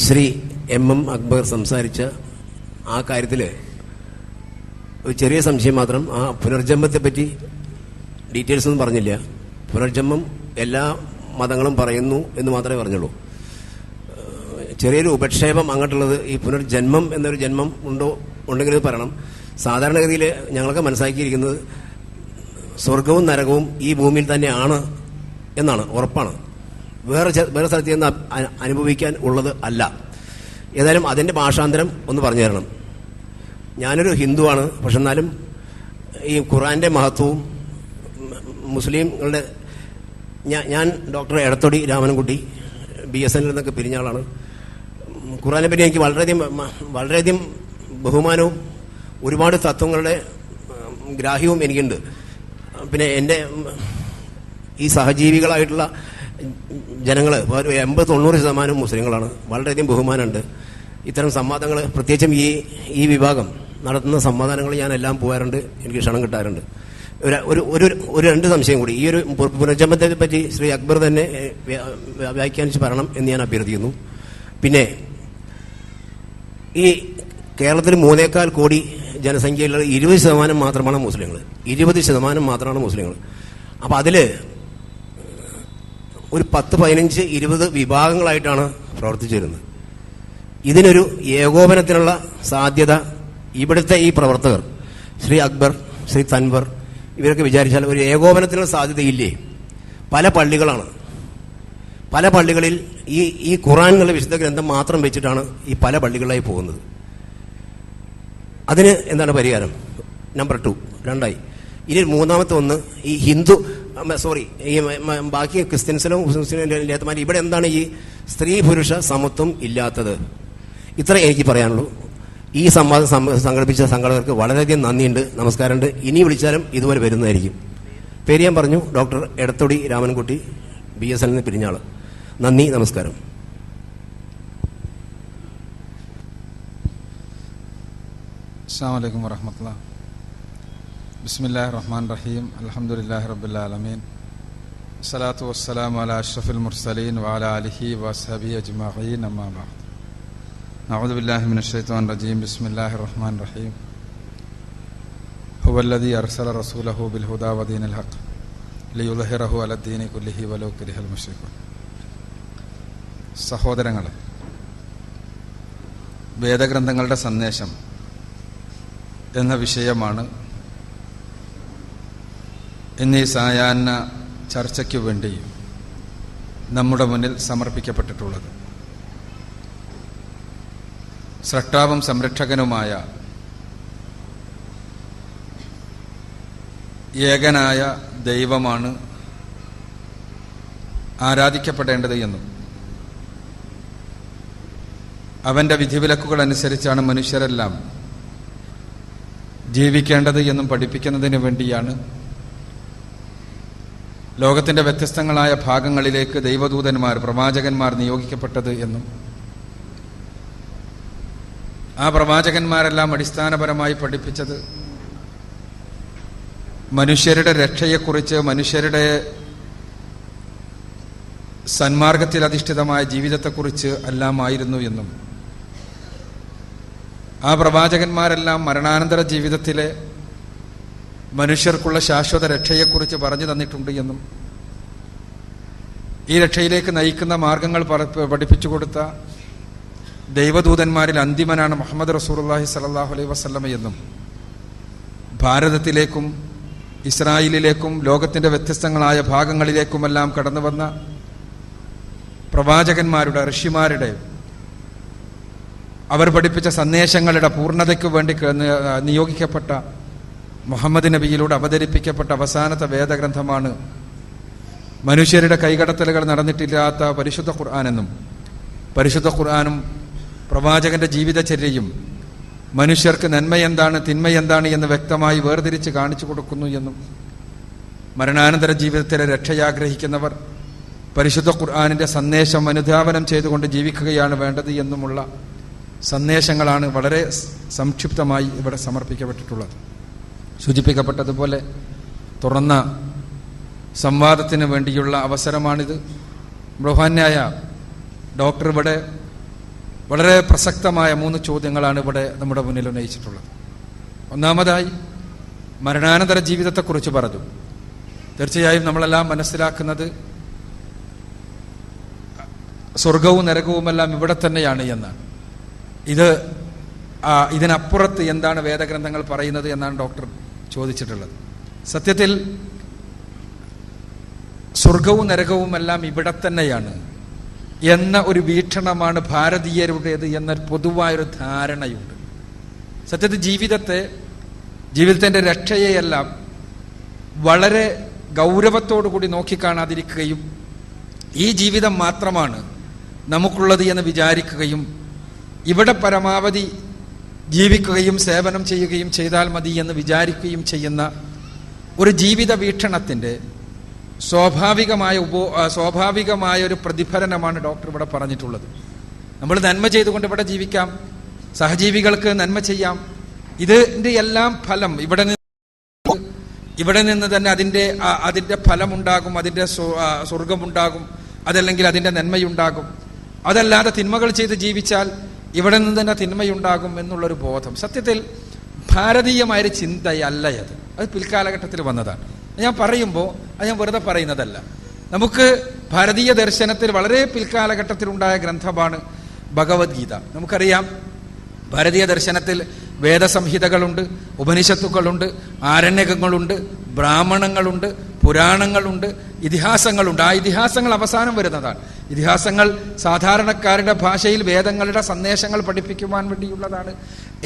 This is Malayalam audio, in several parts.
ശ്രീ എം അക്ബർ സംസാരിച്ച ആ കാര്യത്തിൽ ഒരു ചെറിയ സംശയം മാത്രം. ആ പുനർജന്മത്തെപ്പറ്റി ഡീറ്റെയിൽസ് ഒന്നും പറഞ്ഞില്ല. പുനർജന്മം എല്ലാ മതങ്ങളും പറയുന്നു എന്ന് മാത്രമേ പറഞ്ഞുള്ളൂ. ചെറിയൊരു ഉപക്ഷേപം അങ്ങോട്ടുള്ളത്, ഈ പുനർജന്മം എന്നൊരു ജന്മം ഉണ്ടെങ്കിൽ ഇത് പറയണം. സാധാരണഗതിയിൽ ഞങ്ങളൊക്കെ മനസ്സിലാക്കിയിരിക്കുന്നത് സ്വർഗവും നരകവും ഈ ഭൂമിയിൽ തന്നെയാണ് എന്നാണ്, ഉറപ്പാണ്. വേറെ സ്ഥലത്ത് നിന്ന് അനുഭവിക്കാൻ ഉള്ളത് അല്ല. ഏതായാലും അതിൻ്റെ ഭാഷാന്തരം ഒന്ന് പറഞ്ഞു തരണം. ഞാനൊരു ഹിന്ദുവാണ്, പക്ഷെ എന്നാലും ഈ ഖുർആൻ്റെ മഹത്വവും മുസ്ലിങ്ങളുടെ ഞാൻ ഡോക്ടർ എടത്തൊടി രാമൻകുട്ടി BSNൽ നിന്നൊക്കെ പിരിഞ്ഞ ആളാണ്. ഖുർആനെ പറ്റി എനിക്ക് വളരെയധികം ബഹുമാനവും ഒരുപാട് തത്വങ്ങളുടെ ഗ്രാഹ്യവും എനിക്കുണ്ട്. പിന്നെ എൻ്റെ ഈ സഹജീവികളായിട്ടുള്ള ജനങ്ങൾ 80-90% മുസ്ലിങ്ങളാണ്. വളരെയധികം ബഹുമാനമുണ്ട്. ഇത്തരം സംവാദങ്ങൾ, പ്രത്യേകിച്ചും ഈ വിഭാഗം നടത്തുന്ന സംവാദങ്ങൾ ഞാൻ എല്ലാം പോകാറുണ്ട്, എനിക്ക് ക്ഷണം കിട്ടാറുണ്ട്. ഒരു രണ്ട് സംശയം കൂടി. ഈ ഒരു പുനർജന്മത്തെ പറ്റി ശ്രീ അക്ബർ തന്നെ വ്യാഖ്യാനിച്ച് പറയണം എന്ന് ഞാൻ അഭ്യർത്ഥിക്കുന്നു. പിന്നെ ഈ കേരളത്തിൽ 3.25 കോടി ജനസംഖ്യയിലുള്ള 20% മാത്രമാണ് മുസ്ലിങ്ങൾ. 20% മാത്രമാണ് മുസ്ലിങ്ങൾ. അപ്പോൾ അതിൽ ഒരു 10, 15, 20 വിഭാഗങ്ങളായിട്ടാണ് പ്രവർത്തിച്ചു വരുന്നത്. ഇതിനൊരു ഏകോപനത്തിനുള്ള സാധ്യത ഇവിടുത്തെ ഈ പ്രവർത്തകർ, ശ്രീ അക്ബർ, ശ്രീ തൻവർ, ഇവരൊക്കെ വിചാരിച്ചാൽ ഒരു ഏകോപനത്തിനുള്ള സാധ്യതയില്ലേ? പല പള്ളികളാണ്, പല പള്ളികളിൽ ഈ ഖുർആൻ എന്നുള്ള വിശുദ്ധ ഗ്രന്ഥം മാത്രം വെച്ചിട്ടാണ് ഈ പല പള്ളികളിലായി പോകുന്നത്. അതിന് എന്താണ് പരിഹാരം? നമ്പർ 2 രണ്ടായി. ഇനി മൂന്നാമത്തെ ഒന്ന്, ഈ ഈ ബാക്കി ക്രിസ്ത്യൻസിലും മുസ്ലിംസിലും ഇല്ലാത്തമാർ ഇവിടെ എന്താണ് ഈ സ്ത്രീ പുരുഷ സമത്വം ഇല്ലാത്തത്? ഇത്ര എനിക്ക് പറയാനുള്ളൂ. ഈ സംവാദം സംഘടിപ്പിച്ച സംഘാടകർക്ക് വളരെയധികം നന്ദിയുണ്ട്, നമസ്കാരമുണ്ട്. ഇനി വിളിച്ചാലും ഇതുപോലെ വരുന്നതായിരിക്കും. പേര് ഞാൻ പറഞ്ഞു, ഡോക്ടർ എടത്തൊടി രാമൻകുട്ടി, BSNൽ നിന്ന് പിരിഞ്ഞ ആള്. നന്ദി, നമസ്കാരം. അസ്സലാമു അലൈക്കും വറഹ്മത്തുള്ളാഹി. ബിസ്മില്ലാഹിർ റഹ്മാനിർ റഹീം. അൽഹംദുലില്ലാഹി റബ്ബിൽ ആലമീൻ. സ്വലാത്തു വസ്സലാമു അലാ അഷ്റഫിൽ മുർസലീൻ വഅലാ ആലിഹി വസ്ഹബിഹി അജ്മഈൻ. അമ്മാ ബഅദ്. അഊദു ബില്ലാഹി മിനശ് ശൈത്വാനിർ റജീം. ബിസ്മില്ലാഹിർ റഹ്മാനിർ റഹീം. ഹുവല്ലദീ അർസല റസൂലഹു ബിൽ ഹുദാ വദീനിൽ ഹഖ് ലിയുദ്ഹിറഹു അലദ്ദീനി കുല്ലിഹി വലൗ കരിഹൽ മുശ്രികൂൻ. സഹോദരങ്ങളെ, വേദഗ്രന്ഥങ്ങളുടെ സന്ദേശം എന്ന വിഷയമാണ് ഇന്ന് ഈ സായാഹ്ന ചർച്ചയ്ക്ക് വേണ്ടി നമ്മുടെ മുന്നിൽ സമർപ്പിക്കപ്പെട്ടിട്ടുള്ളത്. സ്രഷ്ടാവും സംരക്ഷകനുമായ ഏകനായ ദൈവമാണ് ആരാധിക്കപ്പെടേണ്ടത് എന്നും അവൻ്റെ വിധിവിലക്കുകൾ അനുസരിച്ചാണ് മനുഷ്യരെല്ലാം ജീവിക്കേണ്ടത് എന്നും പഠിപ്പിക്കുന്നതിന് വേണ്ടിയാണ് ലോകത്തിൻ്റെ വ്യത്യസ്തങ്ങളായ ഭാഗങ്ങളിലേക്ക് ദൈവദൂതന്മാർ, പ്രവാചകന്മാർ നിയോഗിക്കപ്പെട്ടത് എന്നും ആ പ്രവാചകന്മാരെല്ലാം അടിസ്ഥാനപരമായി പഠിപ്പിച്ചത് മനുഷ്യരുടെ രക്ഷയെക്കുറിച്ച്, മനുഷ്യരുടെ സന്മാർഗത്തിൽ അധിഷ്ഠിതമായ ജീവിതത്തെക്കുറിച്ച് എല്ലാമായിരുന്നു എന്നും ആ പ്രവാചകന്മാരെല്ലാം മരണാനന്തര ജീവിതത്തിലെ മനുഷ്യർക്കുള്ള ശാശ്വത രക്ഷയെക്കുറിച്ച് പറഞ്ഞു തന്നിട്ടുണ്ട് എന്നും ഈ രക്ഷയിലേക്ക് നയിക്കുന്ന മാർഗങ്ങൾ പഠിപ്പിച്ചു കൊടുത്ത ദൈവദൂതന്മാരിൽ അന്തിമനാണ് മുഹമ്മദ് റസൂലുള്ളാഹി സ്വല്ലല്ലാഹു അലൈഹി വസല്ലമ എന്നും ഭാരതത്തിലേക്കും ഇസ്രായേലിലേക്കും ലോകത്തിൻ്റെ വ്യത്യസ്തങ്ങളായ ഭാഗങ്ങളിലേക്കുമെല്ലാം കടന്നു വന്ന പ്രവാചകന്മാരുടെ, ഋഷിമാരുടെ, അവർ പഠിപ്പിച്ച സന്ദേശങ്ങളുടെ പൂർണ്ണതയ്ക്ക് വേണ്ടി നിയോഗിക്കപ്പെട്ട മുഹമ്മദ് നബിയിലൂടെ അവതരിപ്പിക്കപ്പെട്ട അവസാനത്തെ വേദഗ്രന്ഥമാണ് മനുഷ്യരുടെ കൈകടത്തലുകൾ നടന്നിട്ടില്ലാത്ത പരിശുദ്ധ ഖുർആനെന്നും പരിശുദ്ധ ഖുർആനും പ്രവാചകന്റെ ജീവിതചര്യയും മനുഷ്യർക്ക് നന്മയെന്താണ് തിന്മയെന്താണ് എന്ന് വ്യക്തമായി വേർതിരിച്ച് കാണിച്ചു കൊടുക്കുന്നു എന്നും മരണാനന്തര ജീവിതത്തിലെ രക്ഷയാഗ്രഹിക്കുന്നവർ പരിശുദ്ധ ഖുർആനിൻ്റെ സന്ദേശം അനുധാവനം ചെയ്തുകൊണ്ട് ജീവിക്കുകയാണ് വേണ്ടത് എന്നുമുള്ള സന്ദേശങ്ങളാണ് വളരെ സംക്ഷിപ്തമായി ഇവിടെ സമർപ്പിക്കപ്പെട്ടിട്ടുള്ളത്. സൂചിപ്പിക്കപ്പെട്ടതുപോലെ തുറന്ന സംവാദത്തിന് വേണ്ടിയുള്ള അവസരമാണിത്. ബഹുമാന്യായ ഡോക്ടർ ഇവിടെ വളരെ പ്രസക്തമായ 3 ചോദ്യങ്ങളാണ് ഇവിടെ നമ്മുടെ മുന്നിൽ ഉന്നയിച്ചിട്ടുള്ളത്. ഒന്നാമതായി മരണാനന്തര ജീവിതത്തെക്കുറിച്ച് പറഞ്ഞു. തീർച്ചയായും നമ്മളെല്ലാം മനസ്സിലാക്കുന്നത് സ്വർഗവും നരകവുമെല്ലാം ഇവിടെ തന്നെയാണ് എന്നാണ്. ഇതിനപ്പുറത്ത് എന്താണ് വേദഗ്രന്ഥങ്ങൾ പറയുന്നത് എന്നാണ് ഡോക്ടർ ചോദിച്ചിട്ടുള്ളത്. സത്യത്തിൽ സ്വർഗവും നരകവുമെല്ലാം ഇവിടെ തന്നെയാണ് എന്ന ഒരു വീക്ഷണമാണ് ഭാരതീയരുടേത് എന്ന പൊതുവായൊരു ധാരണയുണ്ട്. സത്യത്തിൽ ജീവിതത്തിന്റെ രക്ഷയെയെല്ലാം വളരെ ഗൗരവത്തോടു കൂടി നോക്കിക്കാണാതിരിക്കുകയും ഈ ജീവിതം മാത്രമാണ് നമുക്കുള്ളത് എന്ന് വിചാരിക്കുകയും ഇവിടെ പരമാവധി ജീവിക്കുകയും സേവനം ചെയ്യുകയും ചെയ്താൽ മതി എന്ന് വിചാരിക്കുകയും ചെയ്യുന്ന ഒരു ജീവിത വീക്ഷണത്തിൻ്റെ സ്വാഭാവികമായ ഒരു പ്രതിഫലനമാണ് ഡോക്ടർ ഇവിടെ പറഞ്ഞിട്ടുള്ളത്. നമ്മൾ നന്മ ചെയ്തുകൊണ്ട് ഇവിടെ ജീവിക്കാം, സഹജീവികൾക്ക് നന്മ ചെയ്യാം. ഇതിൻ്റെ എല്ലാം ഫലം ഇവിടെ നിന്ന് തന്നെ അതിൻ്റെ ഫലമുണ്ടാകും, അതിൻ്റെ സ്വർഗമുണ്ടാകും, അതല്ലെങ്കിൽ അതിൻ്റെ നന്മയുണ്ടാകും. അതല്ലാതെ തിന്മകൾ ചെയ്ത് ജീവിച്ചാൽ ഇവിടെ നിന്ന് തന്നെ തിന്മയുണ്ടാകും എന്നുള്ളൊരു ബോധം സത്യത്തിൽ ഭാരതീയമായൊരു ചിന്തയല്ല. അത് പിൽക്കാലഘട്ടത്തിൽ വന്നതാണ്. ഞാൻ പറയുമ്പോൾ അത് ഞാൻ വെറുതെ പറയുന്നതല്ല. നമുക്ക് ഭാരതീയ ദർശനത്തിൽ വളരെ പിൽക്കാലഘട്ടത്തിലുണ്ടായ ഗ്രന്ഥമാണ് ഭഗവത്ഗീത. നമുക്കറിയാം, ഭാരതീയ ദർശനത്തിൽ വേദസംഹിതകളുണ്ട്, ഉപനിഷത്തുക്കളുണ്ട്, ആരണ്യകങ്ങളുണ്ട്, ബ്രാഹ്മണങ്ങളുണ്ട്, പുരാണങ്ങളുണ്ട്, ഇതിഹാസങ്ങളുണ്ട്. ആ ഇതിഹാസങ്ങൾ അവസാനം വരുന്നതാണ്. ഇതിഹാസങ്ങൾ സാധാരണക്കാരുടെ ഭാഷയിൽ വേദങ്ങളുടെ സന്ദേശങ്ങൾ പഠിപ്പിക്കുവാൻ വേണ്ടിയുള്ളതാണ്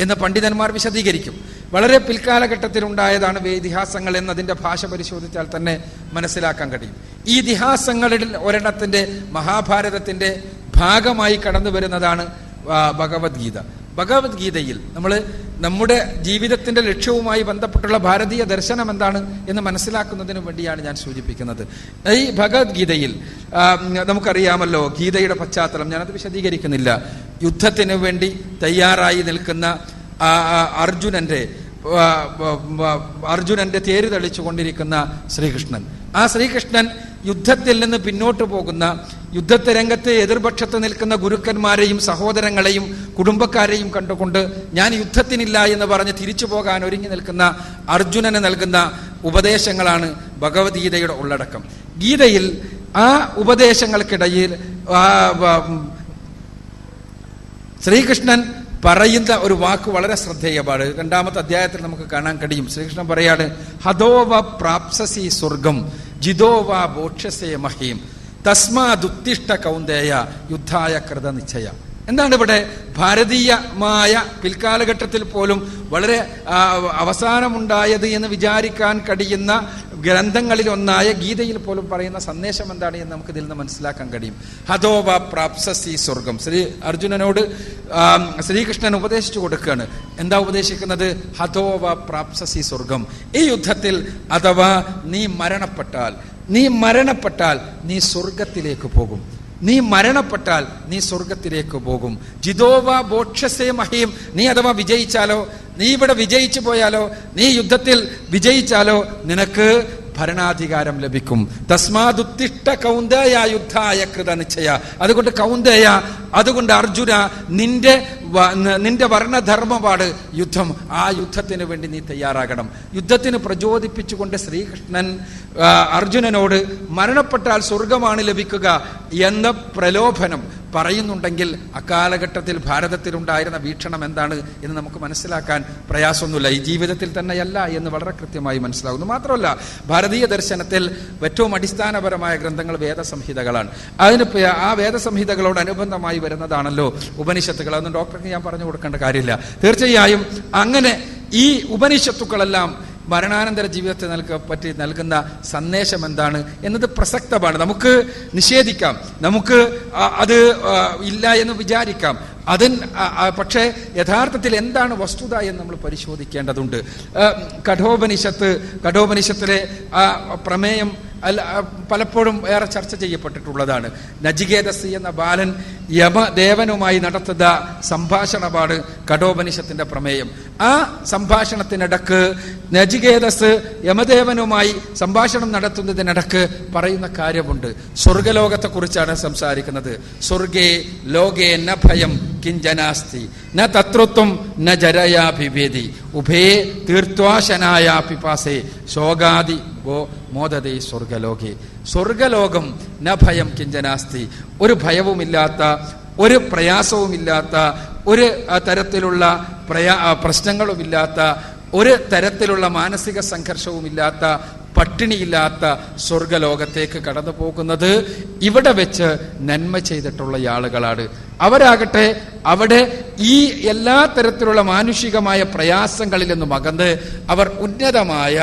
എന്ന് പണ്ഡിതന്മാർ വിശദീകരിക്കും. വളരെ പിൽക്കാലഘട്ടത്തിലുണ്ടായതാണ് ഇതിഹാസങ്ങൾ എന്നതിൻ്റെ ഭാഷ പരിശോധിച്ചാൽ തന്നെ മനസ്സിലാക്കാൻ കഴിയും. ഈ ഇതിഹാസങ്ങളിൽ ഒരെണ്ണത്തിൻ്റെ മഹാഭാരതത്തിൻ്റെ ഭാഗമായി കടന്നു വരുന്നതാണ് ഭഗവത്ഗീത. ഭഗവത്ഗീതയിൽ നമ്മൾ നമ്മുടെ ജീവിതത്തിൻ്റെ ലക്ഷ്യവുമായി ബന്ധപ്പെട്ടുള്ള ഭാരതീയ ദർശനം എന്താണ് എന്ന് മനസ്സിലാക്കുന്നതിന് വേണ്ടിയാണ് ഞാൻ സൂചിപ്പിക്കുന്നത്. ഈ ഭഗവത്ഗീതയിൽ നമുക്കറിയാമല്ലോ ഗീതയുടെ പശ്ചാത്തലം, ഞാനത് വിശദീകരിക്കുന്നില്ല. യുദ്ധത്തിന് വേണ്ടി തയ്യാറായി നിൽക്കുന്ന അർജുനന്റെ തേര് തെളിച്ചു കൊണ്ടിരിക്കുന്ന ശ്രീകൃഷ്ണൻ. ആ ശ്രീകൃഷ്ണൻ യുദ്ധത്തിൽ നിന്ന് പിന്നോട്ട് പോകുന്ന, യുദ്ധത്തെ രംഗത്ത് എതിർപക്ഷത്ത് നിൽക്കുന്ന ഗുരുക്കന്മാരെയും സഹോദരങ്ങളെയും കുടുംബക്കാരെയും കണ്ടുകൊണ്ട് ഞാൻ യുദ്ധത്തിനില്ല എന്ന് പറഞ്ഞ് തിരിച്ചു പോകാൻ ഒരുങ്ങി നിൽക്കുന്ന അർജുനന് നൽകുന്ന ഉപദേശങ്ങളാണ് ഭഗവത്ഗീതയുടെ ഉള്ളടക്കം. ഗീതയിൽ ആ ഉപദേശങ്ങൾക്കിടയിൽ ശ്രീകൃഷ്ണൻ പറയുന്ന ഒരു വാക്ക് വളരെ ശ്രദ്ധേയമാണ്. 2-ാമത്തെ അധ്യായത്തിൽ നമുക്ക് കാണാൻ കഴിയും. ശ്രീകൃഷ്ണൻ പറയാണ്, ഹതോവ പ്രാപ്സസി സ്വർഗം ജിതോവ ബോക്ഷസേ മഹീം തസ്മാദുത്തിഷ്ഠ കൗന്ദേയ യുദ്ധായ കൃത നിശ്ചയ. എന്താണ് ഇവിടെ ഭാരതീയമായ പിൽക്കാലഘട്ടത്തിൽ പോലും വളരെ അവസാനമുണ്ടായത് എന്ന് വിചാരിക്കാൻ കഴിയുന്ന ഗ്രന്ഥങ്ങളിൽ ഒന്നായ ഗീതയിൽ പോലും പറയുന്ന സന്ദേശം എന്താണ് എന്ന് നമുക്ക് ഇതിൽ നിന്ന് മനസ്സിലാക്കാൻ കഴിയും. ഹതോവ പ്രാപ്സസി സ്വർഗം. അർജുനനോട് ശ്രീകൃഷ്ണൻ ഉപദേശിച്ചു കൊടുക്കുകയാണ്. എന്താ ഉപദേശിക്കുന്നത്? ഹതോവ പ്രാപ്സസി സ്വർഗം. ഈ യുദ്ധത്തിൽ അഥവാ നീ മരണപ്പെട്ടാൽ നീ സ്വർഗത്തിലേക്ക് പോകും. നീ മരണപ്പെട്ടാൽ നീ സ്വർഗത്തിലേക്ക് പോകും. ജിതോവ ബോക്ഷസേ മഹീം. നീ അഥവാ വിജയിച്ചാലോ, നീ ഇവിടെ വിജയിച്ചു പോയാലോ, നീ യുദ്ധത്തിൽ വിജയിച്ചാലോ നിനക്ക് ഭരണാധികാരം ലഭിക്കും. തസ്മാദുത്തിഷ്ഠ കൗന്ദേയ യുദ്ധായ കൃത നിശ്ചയ. അതുകൊണ്ട് കൗന്ദേയ, അതുകൊണ്ട് അർജുന, നിന്റെ വർണ്ണധർമ്മമാണ് യുദ്ധം. ആ യുദ്ധത്തിന് വേണ്ടി നീ തയ്യാറാകണം. യുദ്ധത്തിന് പ്രചോദിപ്പിച്ചുകൊണ്ട് ശ്രീകൃഷ്ണൻ അർജുനനോട് മരണപ്പെട്ടാൽ സ്വർഗമാണ് ലഭിക്കുക എന്ന പ്രലോഭനം പറയുന്നുണ്ടെങ്കിൽ അക്കാലഘട്ടത്തിൽ ഭാരതത്തിലുണ്ടായിരുന്ന വീക്ഷണം എന്താണ് എന്ന് നമുക്ക് മനസ്സിലാക്കാൻ പ്രയാസമൊന്നുമില്ല. ഈ ജീവിതത്തിൽ തന്നെയല്ല എന്ന് വളരെ കൃത്യമായി മനസ്സിലാകുന്നു. മാത്രമല്ല, ഭാരതീയ ദർശനത്തിൽ ഏറ്റവും അടിസ്ഥാനപരമായ ഗ്രന്ഥങ്ങൾ വേദസംഹിതകളാണ്. ആ വേദസംഹിതകളോട് അനുബന്ധമായി വരുന്നതാണല്ലോ ഉപനിഷത്തുകൾ. അതൊന്നും ഡോക്ടർക്ക് ഞാൻ പറഞ്ഞു കൊടുക്കേണ്ട കാര്യമില്ല. തീർച്ചയായും അങ്ങനെ ഈ ഉപനിഷത്തുക്കളെല്ലാം മരണാനന്തര ജീവിതത്തെ നൽകുന്ന സന്ദേശം എന്താണ് എന്നത് പ്രസക്തമാണ്. നമുക്ക് നിഷേധിക്കാം, നമുക്ക് അത് ഇല്ല എന്ന് വിചാരിക്കാം. പക്ഷേ യഥാർത്ഥത്തിൽ എന്താണ് വസ്തുത എന്ന് നമ്മൾ പരിശോധിക്കേണ്ടതുണ്ട്. കഠോപനിഷത്തിലെ പ്രമേയം പലപ്പോഴും ഏറെ ചർച്ച ചെയ്യപ്പെട്ടിട്ടുള്ളതാണ്. നചികേതസ് എന്ന ബാലൻ യമദേവനുമായി നടത്തുന്ന സംഭാഷണമാണ് കഠോപനിഷത്തിന്റെ പ്രമേയം. ആ സംഭാഷണത്തിനിടക്ക് നചികേതസ് യമദേവനുമായി സംഭാഷണം നടത്തുന്നതിനിടക്ക് പറയുന്ന കാര്യമുണ്ട്. സ്വർഗലോകത്തെക്കുറിച്ചാണ് സംസാരിക്കുന്നത്. സ്വർഗേ ലോകേ ന ഭയം കിഞ്ചനാസ്തി ന തത്രുത്വം ന ജരയാഭിവേദി ഉഭേ തീർത്വാശനായ പിപാസേ ശോകാദി മോദതേ സ്വർഗലോകേ. സ്വർഗലോകം ന ഭയം കിഞ്ചനാസ്തി, ഒരു ഭയവുമില്ലാത്ത, ഒരു പ്രയാസവുമില്ലാത്ത, ഒരു തരത്തിലുള്ള പ്രശ്നങ്ങളുമില്ലാത്ത, ഒരു തരത്തിലുള്ള മാനസിക സംഘർഷവുമില്ലാത്ത, പട്ടിണിയില്ലാത്ത സ്വർഗലോകത്തേക്ക് കടന്നു പോകുന്നത് ഇവിടെ വെച്ച് നന്മ ചെയ്തിട്ടുള്ള ആളുകളാണ്. അവരാകട്ടെ അവിടെ ഈ എല്ലാ തരത്തിലുള്ള മാനുഷികമായ പ്രയാസങ്ങളിൽ നിന്നും അകന്ന് അവർ ഉന്നതമായ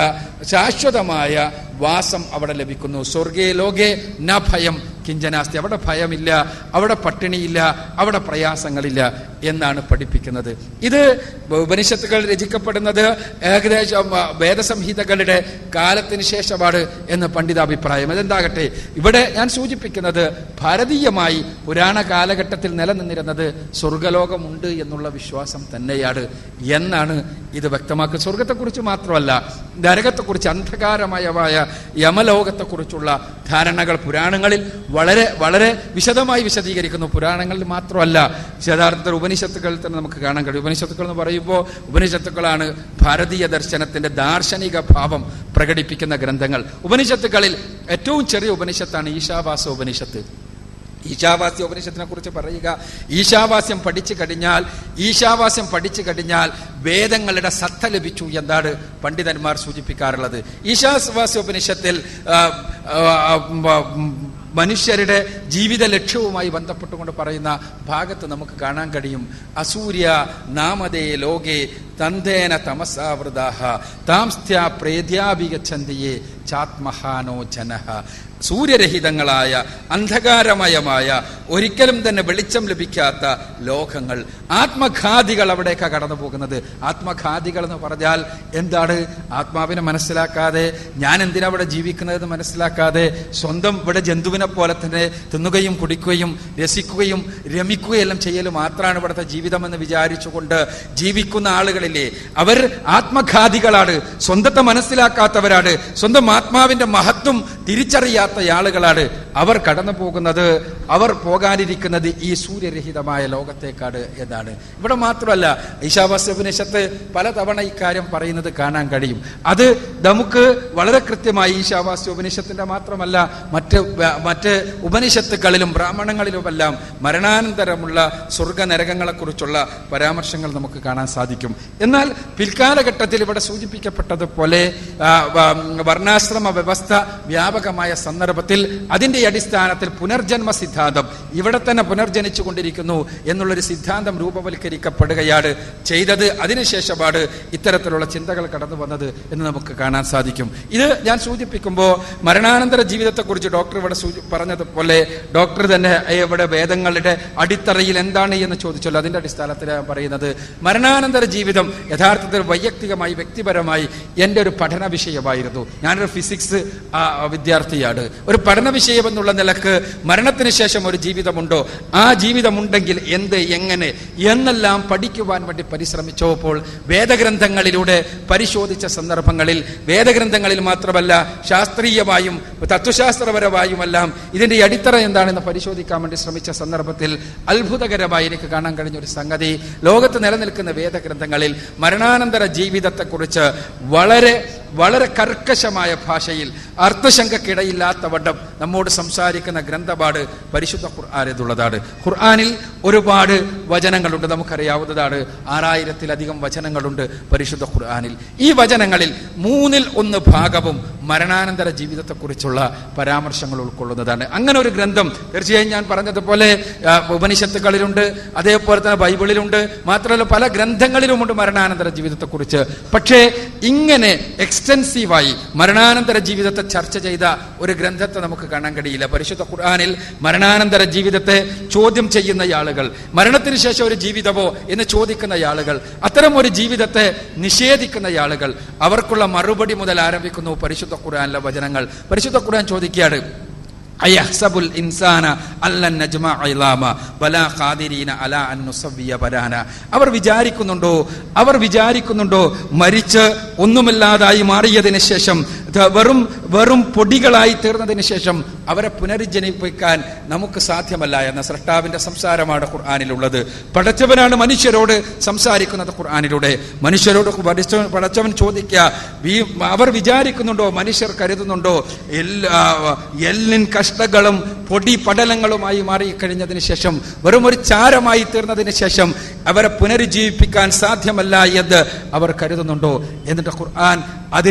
ശാശ്വതമായ വാസം അവിടെ ലഭിക്കുന്നു. സ്വർഗേ ലോകേ ന ഭയം കിഞ്ചനാസ്തി, അവിടെ ഭയമില്ല, അവിടെ പട്ടിണിയില്ല, അവിടെ പ്രയാസങ്ങളില്ല എന്നാണ് പഠിപ്പിക്കുന്നത്. ഇത് ഉപനിഷത്തുകൾ രചിക്കപ്പെടുന്നത് ഏകദേശം വേദസംഹിതകളുടെ കാലത്തിന് ശേഷമാണ് എന്ന് പണ്ഡിതാഭിപ്രായം. അതെന്താകട്ടെ, ഇവിടെ ഞാൻ സൂചിപ്പിക്കുന്നത് ഭാരതീയമായി പുരാണ കാലഘട്ടത്തിൽ നിലനിന്നിരുന്നത് സ്വർഗലോകമുണ്ട് എന്നുള്ള വിശ്വാസം തന്നെയാണ് എന്നാണ് ഇത് വ്യക്തമാക്കുന്നത്. സ്വർഗത്തെക്കുറിച്ച് മാത്രമല്ല, നരകത്തെക്കുറിച്ച്, അന്ധകാരമയമായ യമലോകത്തെക്കുറിച്ചുള്ള ധാരണകൾ പുരാണങ്ങളിൽ വളരെ വളരെ വിശദമായി വിശദീകരിക്കുന്നു. പുരാണങ്ങളിൽ മാത്രമല്ല, യഥാർത്ഥത്തിൽ ഉപനിഷത്തുകളിൽ തന്നെ നമുക്ക് കാണാൻ കഴിയും. ഉപനിഷത്തുക്കൾ എന്ന് പറയുമ്പോൾ ഉപനിഷത്തുക്കളാണ് ഭാരതീയ ദർശനത്തിന്റെ ദാർശനിക ഭാവം പ്രകടിപ്പിക്കുന്ന ഗ്രന്ഥങ്ങൾ. ഉപനിഷത്തുക്കളിൽ ഏറ്റവും ചെറിയ ഉപനിഷത്താണ് ഈശാവാസ ഉപനിഷത്ത്. ഈശാവാസ്യ ഉപനിഷത്തിനെ കുറിച്ച് പറയുക, ഈശാവാസ്യം പഠിച്ചു കഴിഞ്ഞാൽ വേദങ്ങളുടെ സത്ത ലഭിച്ചു എന്നാണ് പണ്ഡിതന്മാർ സൂചിപ്പിക്കാറുള്ളത്. ഈശാവാസ്യ ഉപനിഷത്തിൽ മനുഷ്യരുടെ ജീവിത ലക്ഷ്യവുമായി ബന്ധപ്പെട്ടുകൊണ്ട് പറയുന്ന ഭാഗത്ത് നമുക്ക് കാണാൻ കഴിയും. അസൂര്യ നാമതേ ലോകേ തന്തേന തമസാവൃതാഹ താംസ്ത്യ പ്രേദ്യാഭിഗച്ഛന്തിയേ ചാത്മഹാനോ ജനഃ. സൂര്യരഹിതങ്ങളായ അന്ധകാരമയമായ ഒരിക്കലും തന്നെ വെളിച്ചം ലഭിക്കാത്ത ലോകങ്ങൾ, ആത്മഘാതികൾ അവിടേക്കാണ് കടന്നു പോകുന്നത്. ആത്മഘാതികൾ എന്ന് പറഞ്ഞാൽ എന്താണ്? ആത്മാവിനെ മനസ്സിലാക്കാതെ, ഞാൻ എന്തിനാ ഇവിടെ ജീവിക്കുന്നതെന്ന് മനസ്സിലാക്കാതെ, സ്വന്തം ഇവിടെ ജന്തുവിനെ പോലെ തന്നെ തിന്നുകയും കുടിക്കുകയും രസിക്കുകയും രമിക്കുകയും എല്ലാം ചെയ്യൽ മാത്രമാണ് ഇവിടുത്തെ ജീവിതമെന്ന് വിചാരിച്ചുകൊണ്ട് ജീവിക്കുന്ന ആളുകളില്ലേ, അവർ ആത്മഘാതികളാണ്, സ്വന്തത്തെ മനസ്സിലാക്കാത്തവരാണ്, സ്വന്തം ആത്മാവിന്റെ മഹത്വം തിരിച്ചറിയാത്ത ആളുകളാണ്. അവർ കടന്നു പോകുന്നത്, അവർ പോകാനിരിക്കുന്നത് ഈ സൂര്യരഹിതമായ ലോകത്തേക്കാണ് എന്നാണ്. ഇവിടെ മാത്രമല്ല, ഈശാവാസ്യ ഉപനിഷത്ത് പലതവണ ഇക്കാര്യം പറയുന്നത് കാണാൻ കഴിയും. അത് നമുക്ക് വളരെ കൃത്യമായി ഈശാവാസ്യ ഉപനിഷത്തിന്റെ മാത്രമല്ല മറ്റ് ഉപനിഷത്തുകളിലും ബ്രാഹ്മണങ്ങളിലുമെല്ലാം മരണാനന്തരമുള്ള സ്വർഗ നരകങ്ങളെ കുറിച്ചുള്ള പരാമർശങ്ങൾ നമുക്ക് കാണാൻ സാധിക്കും. എന്നാൽ പിൽക്കാലഘട്ടത്തിൽ ഇവിടെ സൂചിപ്പിക്കപ്പെട്ടതുപോലെ വർണ്ണാശ്രമ വ്യവസ്ഥ വ്യാപകമായ സന്ദർഭത്തിൽ അതിന്റെ അടിസ്ഥാനത്തിൽ പുനർജന്മ സിദ്ധാന്തം, ഇവിടെ തന്നെ പുനർജനിച്ചു കൊണ്ടിരിക്കുന്നു എന്നുള്ളൊരു സിദ്ധാന്തം രൂപവൽക്കരിക്കപ്പെടുകയാണ് ചെയ്തത്. അതിനുശേഷമാണ് ഇത്തരത്തിലുള്ള ചിന്തകൾ കടന്നു വന്നത് എന്ന് നമുക്ക് കാണാൻ സാധിക്കും. ഇത് ഞാൻ സൂചിപ്പിക്കുമ്പോൾ മരണാനന്തര ജീവിതത്തെക്കുറിച്ച് ഡോക്ടർ ഇവിടെ പറഞ്ഞതുപോലെ, ഡോക്ടർ തന്നെ ഇവിടെ വേദങ്ങളുടെ അടിത്തറയിൽ എന്താണ് എന്ന് ചോദിച്ചല്ലോ, അതിന്റെ അടിസ്ഥാനത്തിലാണ് പറയുന്നത്. മരണാനന്തര ജീവിതം യഥാർത്ഥത്തിൽ വൈയക്തികമായി വ്യക്തിപരമായി എൻ്റെ ഒരു പഠന വിഷയമായിരുന്നു. ഞാനൊരു ഫിസിക്സ് വിദ്യാർത്ഥിയാണ്. ഒരു പഠന വിഷയം എന്നുള്ള നിലക്ക് മരണത്തിന് ശേഷം ഒരു ജീവിതമുണ്ടോ, ആ ജീവിതമുണ്ടെങ്കിൽ എന്ത്, എങ്ങനെ എന്നെല്ലാം പഠിക്കുവാൻ വേണ്ടി പരിശ്രമിച്ചപ്പോൾ വേദഗ്രന്ഥങ്ങളിലൂടെ പരിശോധിച്ച സന്ദർഭങ്ങളിൽ, വേദഗ്രന്ഥങ്ങളിൽ മാത്രമല്ല ശാസ്ത്രീയമായും തത്വശാസ്ത്രപരമായുമെല്ലാം ഇതിന്റെ അടിത്തറ എന്താണെന്ന് പരിശോധിക്കാൻ വേണ്ടി ശ്രമിച്ച സന്ദർഭത്തിൽ അത്ഭുതകരമായി എനിക്ക് കാണാൻ കഴിഞ്ഞ ഒരു സംഗതി, ലോകത്ത് നിലനിൽക്കുന്ന വേദഗ്രന്ഥങ്ങളിൽ മരണാനന്തര ജീവിതത്തെക്കുറിച്ച് വളരെ വളരെ കർക്കശമായ ഭാഷയിൽ അർത്ഥശങ്കക്കിടയില്ലാത്ത വണ്ണം നമ്മോട് സംസാരിക്കുന്ന ഗ്രന്ഥപാട് പരിശുദ്ധ ഖുർആനിലുള്ളതാണ്. ഖുർആനിൽ ഒരുപാട് വചനങ്ങളുണ്ട്, നമുക്കറിയാവുന്നതാണ്. 6000-ലധികം വചനങ്ങളുണ്ട് പരിശുദ്ധ ഖുർആനിൽ. ഈ വചനങ്ങളിൽ 1/3 ഭാഗവും മരണാനന്തര ജീവിതത്തെക്കുറിച്ചുള്ള പരാമർശങ്ങൾ ഉൾക്കൊള്ളുന്നതാണ്. അങ്ങനെ ഒരു ഗ്രന്ഥം തീർച്ചയായും ഞാൻ പറഞ്ഞതുപോലെ ഉപനിഷത്തുകളിലുണ്ട്, അതേപോലെ തന്നെ ബൈബിളിലുണ്ട്, മാത്രമല്ല പല ഗ്രന്ഥങ്ങളിലുമുണ്ട് മരണാനന്തര ജീവിതത്തെക്കുറിച്ച്. പക്ഷേ ഇങ്ങനെ എക്സ്റ്റൻസീവായി മരണാനന്തര ജീവിതത്തെ ചർച്ച ചെയ്ത ഒരു ഗ്രന്ഥത്തെ നമുക്ക് കാണാൻ കഴിയില്ല. പരിശുദ്ധ ഖുർആനിൽ മരണാനന്തര ജീവിതത്തെ ചോദ്യം ചെയ്യുന്ന ആളുകൾ, മരണത്തിന് ശേഷം ഒരു ജീവിതമോ എന്ന് ചോദിക്കുന്ന ആളുകൾ, അത്തരം ഒരു ജീവിതത്തെ നിഷേധിക്കുന്ന ആളുകൾ, അവർക്കുള്ള മറുപടി മുതൽ ആരംഭിക്കുന്നു പരിശുദ്ധ ഖുർആനിലെ വചനങ്ങൾ. പരിശുദ്ധ ഖുർആൻ ചോദിക്കുകയാണ്, അയഹ്സബുൽ ഇൻസാന അല്ലൻ നജ്മഅ ഇളാമ ബലാ ഖാദിരീന അലാ അൻ നുസവ്വിയ ബനാന. അവർ വിചാരിക്കുന്നുണ്ടോ മരിച്ച് ഒന്നുമില്ലാതായി മാറിയതിനു ശേഷം വെറും പൊടികളായി തീർന്നതിന് ശേഷം അവരെ പുനരുജ്ജീവിപ്പിക്കാൻ നമുക്ക് സാധ്യമല്ല എന്ന സ്രഷ്ടാവിന്റെ സംസാരമാണ് ഖുർആനിലുള്ളത്. പടച്ചവനാണ് മനുഷ്യരോട് സംസാരിക്കുന്നത് ഖുർആനിലൂടെ. മനുഷ്യരോട് പടച്ചവൻ ചോദിക്കുക, അവർ വിചാരിക്കുന്നുണ്ടോ, മനുഷ്യർ കരുതുന്നുണ്ടോ എല്ലിൻ കഷ്ടങ്ങളും പൊടി പടലങ്ങളുമായി മാറിക്കഴിഞ്ഞതിന് ശേഷം, വെറും ഒരു ചാരമായി തീർന്നതിന് ശേഷം അവരെ പുനരുജ്ജീവിപ്പിക്കാൻ സാധ്യമല്ല എന്ന് അവർ കരുതുന്നുണ്ടോ? എന്നിട്ട് ഖുർആൻ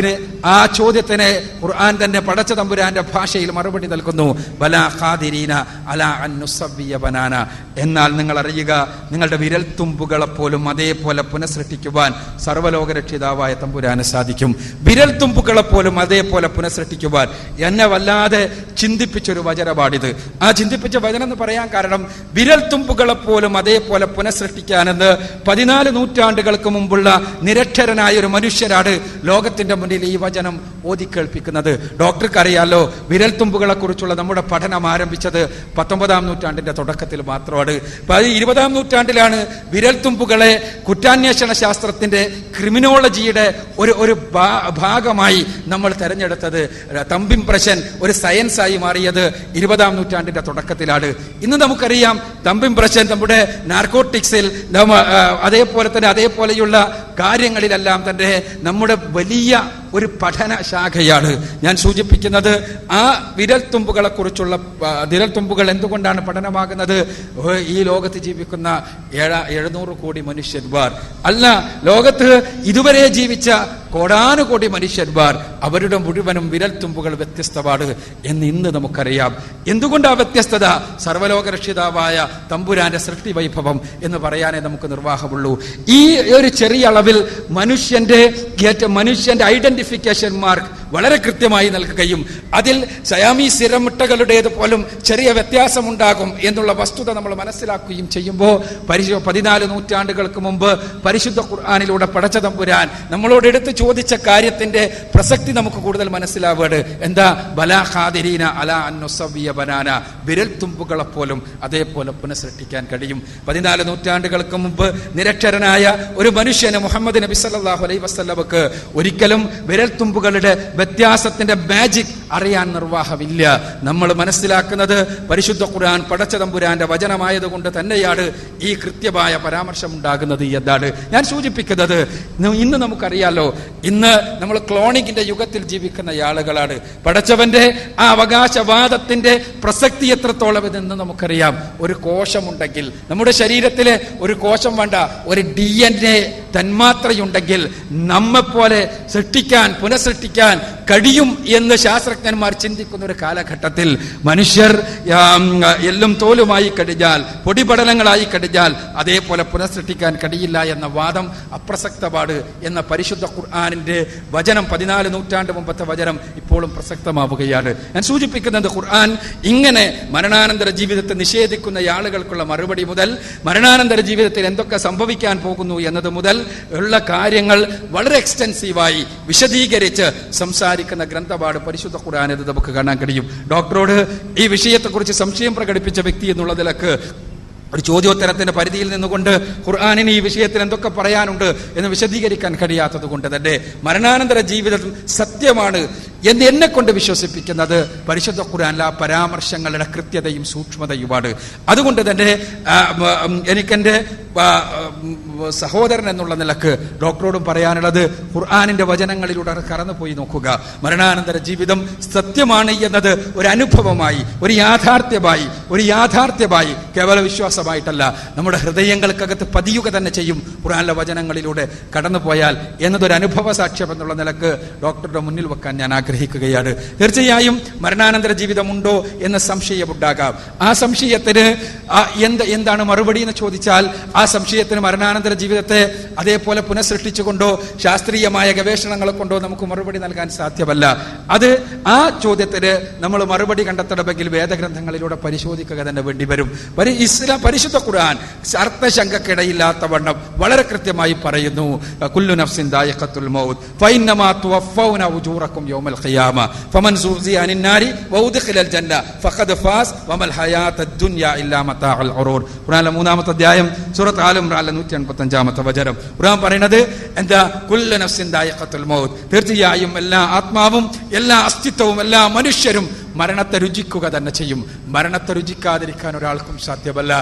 ആ ചോദ്യത്തിന് ഖുർആൻ തന്നെ പടച്ച തമ്പുരാന്റെ ഭാഷയിൽ മറുപടി നൽകുന്നു. ബലാ ഖാദിരീന അലാ അൻ നുസവ്വിയ ബനാന. എന്നാൽ നിങ്ങൾ അറിയുക, നിങ്ങളുടെ വിരൽത്തുമ്പുകളെപ്പോലും അതേപോലെ പുനഃസൃഷ്ടിക്കുവാൻ സർവ്വലോകരക്ഷിതാവായ തമ്പുരാന് സാധിക്കും. വിരൽത്തുമ്പുകളെപ്പോലും അതേപോലെ പുനഃസൃഷ്ടിക്കുവാൻ എന്നെ വല്ലാതെ ചിന്തിപ്പിച്ചൊരു വചനപാടിത്. ആ ചിന്തിപ്പിച്ച വചനം എന്ന് പറയാൻ കാരണം, വിരൽത്തുമ്പുകളെപ്പോലും അതേപോലെ പുനഃസൃഷ്ടിക്കാനെന്ന് 14 നൂറ്റാണ്ടുകൾക്ക് മുമ്പുള്ള നിരക്ഷരനായ ഒരു മനുഷ്യരാണ് ലോകത്തിന്റെ മുന്നിൽ ഈ വചനം ഓതിക്കേൾപ്പിക്കുന്നത്. ഡോക്ടർക്ക് അറിയാലോ, വിരൽത്തുമ്പുകളെ കുറിച്ചുള്ള നമ്മുടെ പഠനം ആരംഭിച്ചത് 19-ാം നൂറ്റാണ്ടിന്റെ തുടക്കത്തിൽ മാത്രമാണ്. 20-ാം നൂറ്റാണ്ടിലാണ് വിരൽത്തുമ്പുകളെ കുറ്റാന്വേഷണ ശാസ്ത്രത്തിന്റെ ക്രിമിനോളജിയുടെ ഒരു ഭാഗമായി നമ്മൾ തെരഞ്ഞെടുത്തത്. തമ്പ് ഇംപ്രഷൻ ഒരു സയൻസായി മാറിയത് 20-ാം നൂറ്റാണ്ടിന്റെ തുടക്കത്തിലാണ്. ഇന്ന് നമുക്കറിയാം, തമ്പ് ഇംപ്രഷൻ നമ്മുടെ നാർക്കോട്ടിക്സിൽ അതേപോലെ തന്നെ അതേപോലെയുള്ള കാര്യങ്ങളിലെല്ലാം തന്നെ നമ്മുടെ വലിയ ഒരു പഠന ശാഖയാണ്. ഞാൻ സൂചിപ്പിക്കുന്നത് ആ വിരൽത്തുമ്പുകളെ കുറിച്ചുള്ള വിരൽത്തുമ്പുകൾ എന്തുകൊണ്ടാണ് പഠനമാകുന്നത്? ഈ ലോകത്ത് ജീവിക്കുന്ന 700 കോടി മനുഷ്യന്മാർ അല്ല, ലോകത്ത് ഇതുവരെ ജീവിച്ച കോടാനുകോടി മനുഷ്യന്മാർ, അവരുടെ മുഴുവനും വിരൽത്തുമ്പുകൾ വ്യത്യസ്തമാണ് എന്ന് ഇന്ന് നമുക്കറിയാം. എന്തുകൊണ്ടാ വ്യത്യസ്തത? സർവ്വലോകരക്ഷിതാവായ തമ്പുരാന്റെ സൃഷ്ടി വൈഭവം എന്ന് പറയാനേ നമുക്ക് നിർവാഹമുള്ളൂ. ഈ ഒരു ചെറിയ അളവിൽ മനുഷ്യന്റെ ഐഡന്റിഫിക്കേഷൻ മാർക്ക് വളരെ കൃത്യമായി നൽകുകയും അതിൽ സയാമീസ് സിരമിട്ടകളുടേത് പോലും ചെറിയ വ്യത്യാസമുണ്ടാകും എന്നുള്ള വസ്തുത നമ്മൾ മനസ്സിലാക്കുകയും ചെയ്യുമ്പോൾ 14 നൂറ്റാണ്ടുകൾക്ക് മുമ്പ് പരിശുദ്ധ ഖുർആനിലൂടെ പടച്ച തമ്പുരാൻ നമ്മളോട് എടുത്ത് ചോദിച്ച കാര്യത്തിന്റെ പ്രസക്തി നമുക്ക് കൂടുതൽ മനസ്സിലാവുകയാണ്. എന്താ? ബലാ ഖാദിരീന അലാ അൻ നുസവ്വിയ ബനാന. വിരൽത്തുമ്പുകളെ പോലും അതേപോലെ പുനഃസൃഷ്ടിക്കാൻ കഴിയും. 14 നൂറ്റാണ്ടുകൾക്ക് മുമ്പ് നിരക്ഷരനായ ഒരു മനുഷ്യന് മുഹമ്മദ് നബി സല്ലല്ലാഹു അലൈഹി വസല്ലമക്ക് ഒരിക്കലും വിരൽത്തുമ്പുകളുടെ വ്യത്യാസത്തിന്റെ മാജിക് അറിയാൻ നിർവാഹമില്ല. നമ്മൾ മനസ്സിലാക്കുന്നത് പരിശുദ്ധ ഖുർആൻ പടച്ച തമ്പുരാന്റെ വചനമായതുകൊണ്ട് തന്നെയാണ് ഈ കൃത്യമായ പരാമർശം ഉണ്ടാകുന്നത് എന്നാണ് ഞാൻ സൂചിപ്പിക്കുന്നത്. ഇന്ന് നമുക്കറിയാലോ, ഇന്ന് നമ്മൾ ക്ലോണിങ്ങിന്റെ യുഗത്തിൽ ജീവിക്കുന്ന ആളുകളാണ്. പടച്ചവന്റെ ആ അവകാശവാദത്തിന്റെ പ്രസക്തി എത്രത്തോളം ഇതെന്ന് നമുക്കറിയാം. ഒരു കോശമുണ്ടെങ്കിൽ, നമ്മുടെ ശരീരത്തിലെ ഒരു കോശം വേണ്ട, ഒരു DNA തന്മാത്രയുണ്ടെങ്കിൽ നമ്മെപ്പോലെ പുനഃസൃഷ്ടിക്കാൻ കഴിയും എന്ന് ശാസ്ത്രജ്ഞന്മാർ ചിന്തിക്കുന്ന ഒരു കാലഘട്ടത്തിൽ മനുഷ്യർ എല്ലും തോലുമായി കഴിഞ്ഞാൽ, പൊടിപടലങ്ങളായി കഴിഞ്ഞാൽ അതേപോലെ പുനഃസൃഷ്ടിക്കാൻ കഴിയില്ല എന്ന വാദം അപ്രസക്തമാണ് എന്ന പരിശുദ്ധ ഖുർആനിന്റെ വചനം 14 നൂറ്റാണ്ട് മുമ്പത്തെ വചനം ഇപ്പോഴും പ്രസക്തമാവുകയാണ്. ഞാൻ സൂചിപ്പിക്കുന്നത്, ഖുർആൻ ഇങ്ങനെ മരണാനന്തര ജീവിതത്തെ നിഷേധിക്കുന്ന ആളുകൾക്കുള്ള മറുപടി മുതൽ, മരണാനന്തര ജീവിതത്തിൽ എന്തൊക്കെ സംഭവിക്കാൻ പോകുന്നു എന്നത് മുതൽ ഉള്ള കാര്യങ്ങൾ വളരെ എക്സ്റ്റൻസീവായി വിശദീകരിച്ച് സംസാരിക്കുന്ന ഗ്രന്ഥമാണ് പരിശുദ്ധ ഖുർആൻ എന്ന് നമുക്ക് കാണാൻ കഴിയും. ഡോക്ടറോട് ഈ വിഷയത്തെക്കുറിച്ച് സംശയം പ്രകടിപ്പിച്ച വ്യക്തി എന്നുള്ള നിലക്ക് ഒരു ചോദ്യോത്തരത്തിന്റെ പരിധിയിൽ നിന്നുകൊണ്ട് ഖുർആനിന് ഈ വിഷയത്തിൽ എന്തൊക്കെ പറയാനുണ്ട് എന്ന് വിശദീകരിക്കാൻ കഴിയാത്തത് കൊണ്ട് തന്നെ മരണാനന്തര ജീവിതം സത്യമാണ് എന്ന് എന്നെ കൊണ്ട് വിശ്വസിപ്പിക്കുന്നത് പരിശുദ്ധ ഖുർആനിലെ ആ പരാമർശങ്ങളുടെ കൃത്യതയും സൂക്ഷ്മതയുമാണ്. അതുകൊണ്ട് തന്നെ എനിക്കെന്റെ സഹോദരൻ എന്നുള്ള നിലക്ക് ഡോക്ടറോടും പറയാനുള്ളത്, ഖുർആനിന്റെ വചനങ്ങളിലൂടെ കടന്നുപോയി നോക്കുക. മരണാനന്തര ജീവിതം സത്യമാണ് എന്നത് ഒരു അനുഭവമായി, ഒരു യാഥാർത്ഥ്യമായി കേവല വിശ്വാസമായിട്ടല്ല, നമ്മുടെ ഹൃദയങ്ങൾക്കകത്ത് പതിയുക തന്നെ ചെയ്യും ഖുർആനിലെ വചനങ്ങളിലൂടെ കടന്നുപോയാൽ എന്നതൊരു അനുഭവ സാക്ഷ്യം എന്നുള്ള നിലക്ക് ഡോക്ടറുടെ മുന്നിൽ വെക്കാൻ ഞാൻ ആഗ്രഹിക്കുകയാണ്. തീർച്ചയായും മരണാനന്തര ജീവിതമുണ്ടോ എന്ന സംശയമുണ്ടാകാം. ആ സംശയത്തിന് എന്താണ് മറുപടി എന്ന് ചോദിച്ചാൽ, ആ സംശയത്തിന് മരണാനന്തര ജീവിതത്തെ അതേപോലെ പുനഃസൃഷ്ടിച്ചുകൊണ്ടോ ശാസ്ത്രീയമായ ഗവേഷണങ്ങളെ കൊണ്ടോ നമുക്ക് മറുപടി നൽകാൻ സാധ്യമല്ല. അത് ആ ചോദ്യത്തിന് നമ്മൾ മറുപടി കണ്ടെത്തണമെങ്കിൽ വേദഗ്രന്ഥങ്ങളിലൂടെ പരിശോധിക്കുക തന്നെ വേണ്ടി വരും. പരിശുദ്ധ ഖുർആൻ അർത്ഥശങ്കക്കിടയില്ലാത്ത വണ്ണം വളരെ കൃത്യമായി പറയുന്നു, കുല്ലു നഫ്സിൻ ദായിഖത്തുൽ മൗത്ത് ഫഇന്നമാ തുവഫൗന ഉജൂറക്കും യൗമൽ ഖിയാമ ഫമൻ സുസിയ അനിൻ നാരി വഉദ്ഖിലൽ ജന്ന ഫഖദ് ഫാസ് വമൽ ഹയാത്തുദ് ദുനിയ ഇല്ലാ മതാഉൽ ഉറൂർ. ഖുർആനിലെ 3-ാമത്തെ അധ്യായം സൂറത്ത് ആൽ ഇംറാനിലെ 185 45-ാമത്തെ വചനം ഖുർആൻ പറയുന്നത് എന്താ? കുല്ലു നഫ്സിൻ ദായിഖത്തുൽ മൗത്ത്, തീർച്ചയായും എല്ലാ ആത്മാവും, എല്ലാ അസ്തിത്വവും, എല്ലാ മനുഷ്യരും മരണത്തെ രുചിക്കുക തന്നെ ചെയ്യും. മരണത്തെ രുചിക്കാതിരിക്കാൻ ഒരാൾക്കും സാധ്യമല്ല.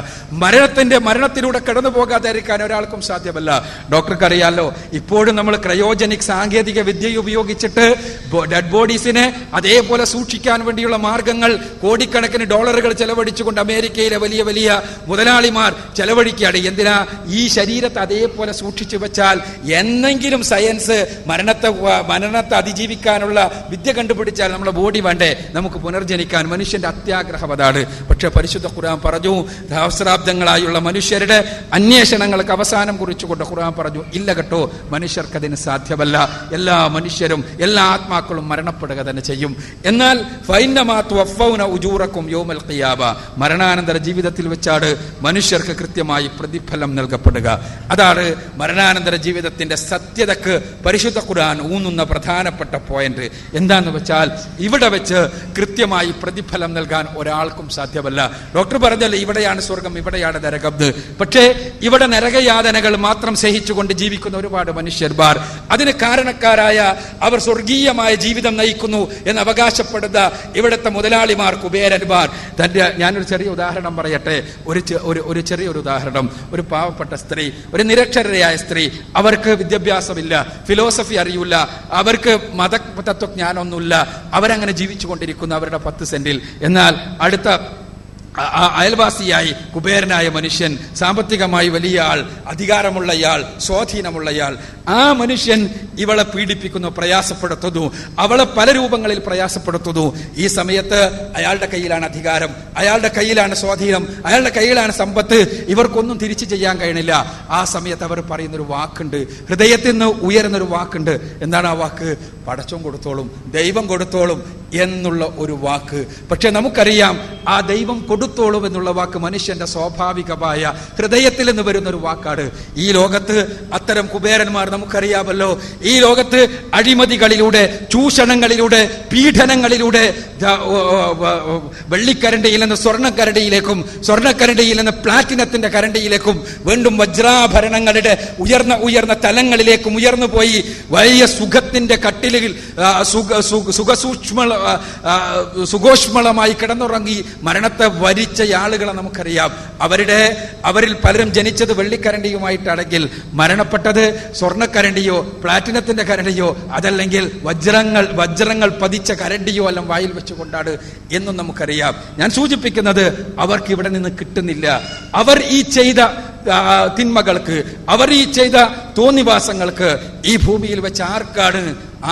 മരണത്തിലൂടെ കടന്നു പോകാതിരിക്കാൻ ഒരാൾക്കും സാധ്യമല്ല. ഡോക്ടർക്ക് അറിയാലോ, ഇപ്പോഴും നമ്മൾ ക്രയോജനിക് സാങ്കേതിക വിദ്യ ഉപയോഗിച്ചിട്ട് ഡെഡ് ബോഡീസിനെ അതേപോലെ സൂക്ഷിക്കാൻ വേണ്ടിയുള്ള മാർഗങ്ങൾ കോടിക്കണക്കിന് ഡോളറുകൾ ചെലവഴിച്ചുകൊണ്ട് അമേരിക്കയിലെ വലിയ വലിയ മുതലാളിമാർ ചെലവഴിക്കുകയാണ്. എന്തിനാ? ഈ ശരീരത്തെ അതേപോലെ സൂക്ഷിച്ചു വെച്ചാൽ എന്നെങ്കിലും സയൻസ് മരണത്തെ അതിജീവിക്കാനുള്ള വിദ്യ കണ്ടുപിടിച്ചാൽ നമ്മുടെ ബോഡി വേണ്ടേ നമുക്ക് പുനർജനിക്കാൻ? മനുഷ്യന്റെ അത്യാഗ്രഹം അതാണ്. പക്ഷെ പരിശുദ്ധ ഖുർആൻ പറഞ്ഞു, സഹസ്രാബ്ദങ്ങളായുള്ള മനുഷ്യരുടെ അന്വേഷണങ്ങൾക്ക് അവസാനം കുറിച്ചുകൊണ്ട് ഖുർആൻ പറഞ്ഞു, ഇല്ല കേട്ടോ, മനുഷ്യർക്കതിന് സാധ്യമല്ല. എല്ലാ മനുഷ്യരും, എല്ലാ ആത്മാക്കളും മരണപ്പെടുക തന്നെ ചെയ്യും. എന്നാൽ ഫൈന്നമാ തുവഫൗന ഉജൂറക്കും യൗമൽ ഖിയാമ, മരണാനന്തര ജീവിതത്തിൽ വെച്ചാണ് മനുഷ്യർക്ക് കൃത്യമായി പ്രതിഫലം നൽകപ്പെടുക. അതാണ് മരണാനന്തര ജീവിതത്തിന്റെ സത്യതക്ക് പരിശുദ്ധ ഖുർആൻ ഊന്നുന്ന പ്രധാനപ്പെട്ട പോയിന്റ്. എന്താന്ന് വെച്ചാൽ, ഇവിടെ വെച്ച് കൃത്യമായി പ്രതിഫലം നൽകാൻ ഒരാൾക്കും സാധ്യമല്ല. ഡോക്ടർ പറഞ്ഞല്ലോ, ഇവിടെയാണ് സ്വർഗം, ഇവിടെയാണ് നരകം. പക്ഷേ ഇവിടെ നരകയാതനകൾ മാത്രം സഹിച്ചുകൊണ്ട് ജീവിക്കുന്ന ഒരുപാട് മനുഷ്യർമാർ, അതിന് കാരണക്കാരായ അവർ സ്വർഗീയമായ ജീവിതം നയിക്കുന്നു എന്ന് അവകാശപ്പെടുന്ന ഇവിടുത്തെ മുതലാളിമാർ, കുബേരന്മാർ. ഞാനൊരു ചെറിയ ഉദാഹരണം പറയട്ടെ. ഒരു ചെറിയൊരു ഉദാഹരണം. ഒരു പാവപ്പെട്ട സ്ത്രീ, ഒരു നിരക്ഷരയായ സ്ത്രീ, അവർക്ക് വിദ്യാഭ്യാസമില്ല, ഫിലോസഫി അറിയില്ല, അവർക്ക് മതതത്വജ്ഞാനമൊന്നുമില്ല. അവരങ്ങനെ ജീവിച്ചു കൊണ്ടിരിക്കുന്നു അവരുടെ 10 സെന്റിൽ. എന്നാൽ അടുത്ത അയൽവാസിയായി കുബേരനായ മനുഷ്യൻ, സാമ്പത്തികമായി വലിയ ആൾ, അധികാരമുള്ളയാൾ, സ്വാധീനമുള്ളയാൾ, ആ മനുഷ്യൻ ഇവളെ പീഡിപ്പിക്കുന്നു, പ്രയാസപ്പെടുത്തുന്നു, അവളെ പല രൂപങ്ങളിൽ പ്രയാസപ്പെടുത്തുന്നു. ഈ സമയത്ത് അയാളുടെ കയ്യിലാണ് അധികാരം, അയാളുടെ കയ്യിലാണ് സ്വാധീനം, അയാളുടെ കയ്യിലാണ് സമ്പത്ത്. ഇവർക്കൊന്നും തിരിച്ചു ചെയ്യാൻ കഴിയണില്ല. ആ സമയത്ത് അവർ പറയുന്നൊരു വാക്കുണ്ട്, ഹൃദയത്തിൽ നിന്ന് ഉയരുന്നൊരു വാക്കുണ്ട്. എന്താണ് ആ വാക്ക്? പടച്ചോൻ കൊടുത്തോളും, ദൈവം കൊടുത്തോളും എന്നുള്ള ഒരു വാക്ക്. പക്ഷെ നമുക്കറിയാം, ആ ദൈവം കൊടുത്തോളും എന്നുള്ള വാക്ക് മനുഷ്യന്റെ സ്വാഭാവികമായ ഹൃദയത്തിൽ നിന്ന് വരുന്ന ഒരു വാക്കാണ്. ഈ ലോകത്ത് അത്തരം കുബേരന്മാർ നമുക്കറിയാമല്ലോ. ഈ ലോകത്ത് അഴിമതികളിലൂടെ, ചൂഷണങ്ങളിലൂടെ, പീഡനങ്ങളിലൂടെ വെള്ളിക്കരണ്ടിയിൽ നിന്ന് സ്വർണ്ണക്കരണ്ടിയിലേക്കും, സ്വർണ്ണക്കരണ്ടിയിൽ നിന്ന് പ്ലാറ്റിനത്തിന്റെ കരണ്ടിയിലേക്കും, വീണ്ടും വജ്രാഭരണങ്ങളുടെ ഉയർന്ന തലങ്ങളിലേക്കും ഉയർന്നു പോയി വലിയ സുഖത്തിന്റെ കട്ടിലുകൾ സുഖോഷ്മളമായി കിടന്നുറങ്ങി മരണത്തെ വരിച്ച ആളുകളെ നമുക്കറിയാം. അവരിൽ പലരും ജനിച്ചത് വെള്ളിക്കരണ്ടിയുമായിട്ടാണെങ്കിൽ മരണപ്പെട്ടത് സ്വർണ്ണക്കരണ്ടിയോ പ്ലാറ്റിനത്തിന്റെ കരണ്ടിയോ അതല്ലെങ്കിൽ വജ്രങ്ങൾ പതിച്ച കരണ്ടിയോ എല്ലാം വായിൽ വെച്ചുകൊണ്ടാണ് എന്നും നമുക്കറിയാം. ഞാൻ സൂചിപ്പിക്കുന്നത്, അവർക്ക് ഇവിടെ നിന്ന് കിട്ടുന്നില്ല. അവർ ഈ ചെയ്ത തിന്മകൾക്ക്, അവർ ഈ ചെയ്ത തോന്നിവാസങ്ങൾക്ക് ഈ ഭൂമിയിൽ വെച്ച്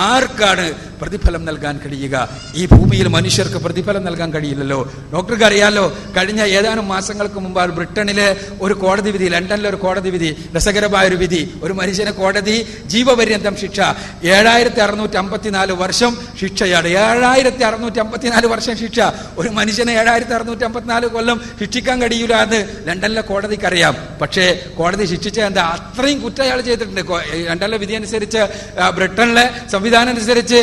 ആർക്കാണ് പ്രതിഫലം നൽകാൻ കഴിയുക? ഈ ഭൂമിയിൽ മനുഷ്യർക്ക് പ്രതിഫലം നൽകാൻ കഴിയില്ലല്ലോ. ഡോക്ടർക്ക് അറിയാലോ, കഴിഞ്ഞ ഏതാനും മാസങ്ങൾക്ക് മുമ്പ് ബ്രിട്ടനിലെ ഒരു കോടതി വിധി, ലണ്ടനിലെ ഒരു കോടതി വിധി, രസകരമായ ഒരു വിധി. ഒരു മനുഷ്യനെ കോടതി ജീവപര്യന്തം ശിക്ഷ, 7654 വർഷം ശിക്ഷയാണ്. 7654 വർഷം ശിക്ഷ. ഒരു മനുഷ്യനെ 7654 കൊല്ലം ശിക്ഷിക്കാൻ കഴിയില്ല എന്ന് ലണ്ടനിലെ കോടതിക്ക് അറിയാം. പക്ഷേ കോടതി ശിക്ഷിച്ച എന്താ? അത്രയും കുറ്റം അയാൾ ചെയ്തിട്ടുണ്ട്. ലണ്ടനിലെ വിധി അനുസരിച്ച്, ബ്രിട്ടനിലെ സംവിധാനം അനുസരിച്ച്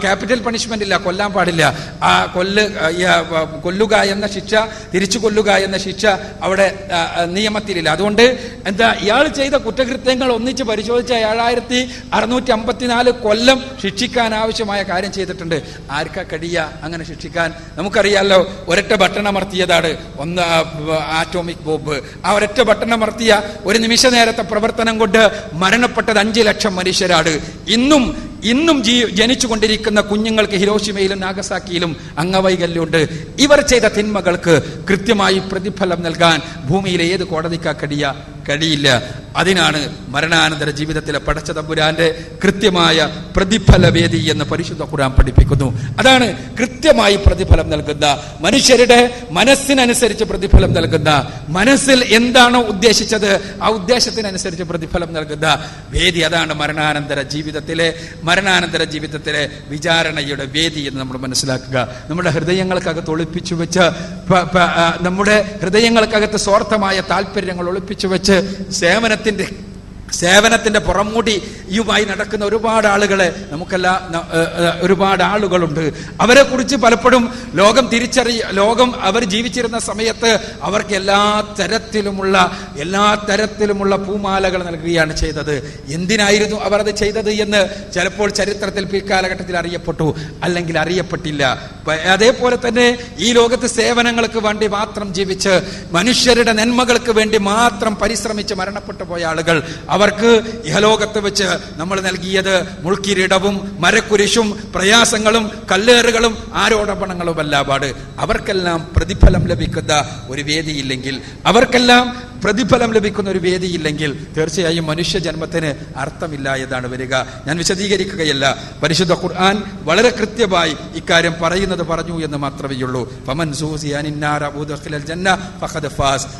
ക്യാപിറ്റൽ പണിഷ്മെന്റ് ഇല്ല, കൊല്ലാൻ പാടില്ല. കൊല്ലുക എന്ന ശിക്ഷ, തിരിച്ചു കൊല്ലുക എന്ന ശിക്ഷ അവിടെ നിയമത്തിലില്ല. അതുകൊണ്ട് എന്താ, ഇയാൾ ചെയ്ത കുറ്റകൃത്യങ്ങൾ ഒന്നിച്ച് പരിശോധിച്ച 7654 കൊല്ലം ശിക്ഷിക്കാൻ ആവശ്യമായ കാര്യം ചെയ്തിട്ടുണ്ട്. ആർക്കാ കഴിയുക അങ്ങനെ ശിക്ഷിക്കാൻ? നമുക്കറിയാലോ, ഒരൊറ്റ ബട്ടൺ അമർത്തിയതാണ് ആറ്റോമിക് ബോംബ്. ആ ഒരൊറ്റ ബട്ടൺ അമർത്തിയ ഒരു നിമിഷ നേരത്തെ പ്രവർത്തനം കൊണ്ട് മരണപ്പെട്ടത് 5 ലക്ഷം മനുഷ്യരാണ്. ഇന്നും ജനിച്ചുകൊണ്ടിരിക്കുന്ന കുഞ്ഞുങ്ങൾക്ക് ഹിരോഷിമയിലും നാഗസാക്കിയിലും അംഗവൈകല്യമുണ്ട്. ഇവർ ചെയ്ത തിന്മകൾക്ക് കൃത്യമായി പ്രതിഫലം നൽകാൻ ഭൂമിയിലെ ഏത് കോടതിക്കാ കഴിയില്ല. അതിനാണ് മരണാനന്തര ജീവിതത്തിലെ പടച്ച തമ്പുരാന്റെ കൃത്യമായ പ്രതിഫല വേദി എന്ന് പരിശുദ്ധ ഖുർആൻ പഠിപ്പിക്കുന്നു. അതാണ് കൃത്യമായി പ്രതിഫലം നൽകുന്ന, മനുഷ്യരുടെ മനസ്സിനനുസരിച്ച് പ്രതിഫലം നൽകുന്ന, മനസ്സിൽ എന്താണോ ഉദ്ദേശിച്ചത് ആ ഉദ്ദേശത്തിനനുസരിച്ച് പ്രതിഫലം നൽകുന്ന വേദി. അതാണ് മരണാനന്തര ജീവിതത്തിലെ വിചാരണയുടെ വേദി എന്ന് നമ്മൾ മനസ്സിലാക്കുക. നമ്മുടെ ഹൃദയങ്ങൾക്കകത്ത് ഒളിപ്പിച്ചു വെച്ച്, നമ്മുടെ ഹൃദയങ്ങൾക്കകത്ത് സ്വാർത്ഥമായ താല്പര്യങ്ങൾ ഒളിപ്പിച്ചു വെച്ച് സേവനത്തിന്റെ സേവനത്തിന്റെ പുറംമൂടിയുമായി നടക്കുന്ന ഒരുപാട് ആളുകളെ ഒരുപാട് ആളുകളുണ്ട്. അവരെ കുറിച്ച് പലപ്പോഴും ലോകം അവർ ജീവിച്ചിരുന്ന സമയത്ത് അവർക്ക് എല്ലാ തരത്തിലുമുള്ള പൂമാലകൾ നൽകുകയാണ് ചെയ്തത്. എന്തിനായിരുന്നു അവർ അത് ചെയ്തത് എന്ന് ചിലപ്പോൾ ചരിത്രത്തിൽ പിൽക്കാലഘട്ടത്തിൽ അറിയപ്പെട്ടു, അല്ലെങ്കിൽ അറിയപ്പെട്ടില്ല. അതേപോലെ തന്നെ ഈ ലോകത്ത് സേവനങ്ങൾക്ക് വേണ്ടി മാത്രം ജീവിച്ച് മനുഷ്യരുടെ നന്മകൾക്ക് വേണ്ടി മാത്രം പരിശ്രമിച്ച് മരണപ്പെട്ടു പോയ ആളുകൾ, അവർക്ക് ഇഹലോകത്ത് വെച്ച് നമ്മൾ നൽകിയത് മുൾക്കിരീടവും മരക്കുരിശും പ്രയാസങ്ങളും കല്ലേറുകളും ആരോപണങ്ങളുമല്ല. അവർക്കെല്ലാം പ്രതിഫലം ലഭിക്കുന്ന ഒരു വേദിയില്ലെങ്കിൽ തീർച്ചയായും മനുഷ്യജന്മത്തിന് അർത്ഥമില്ല എന്നാണ് വരിക. ഞാൻ വിശദീകരിക്കുകയല്ല. പരിശുദ്ധ ഖുർആൻ വളരെ കൃത്യമായി ഇക്കാര്യം പറഞ്ഞു എന്ന് മാത്രമേ ഉള്ളൂ. ഫമൻ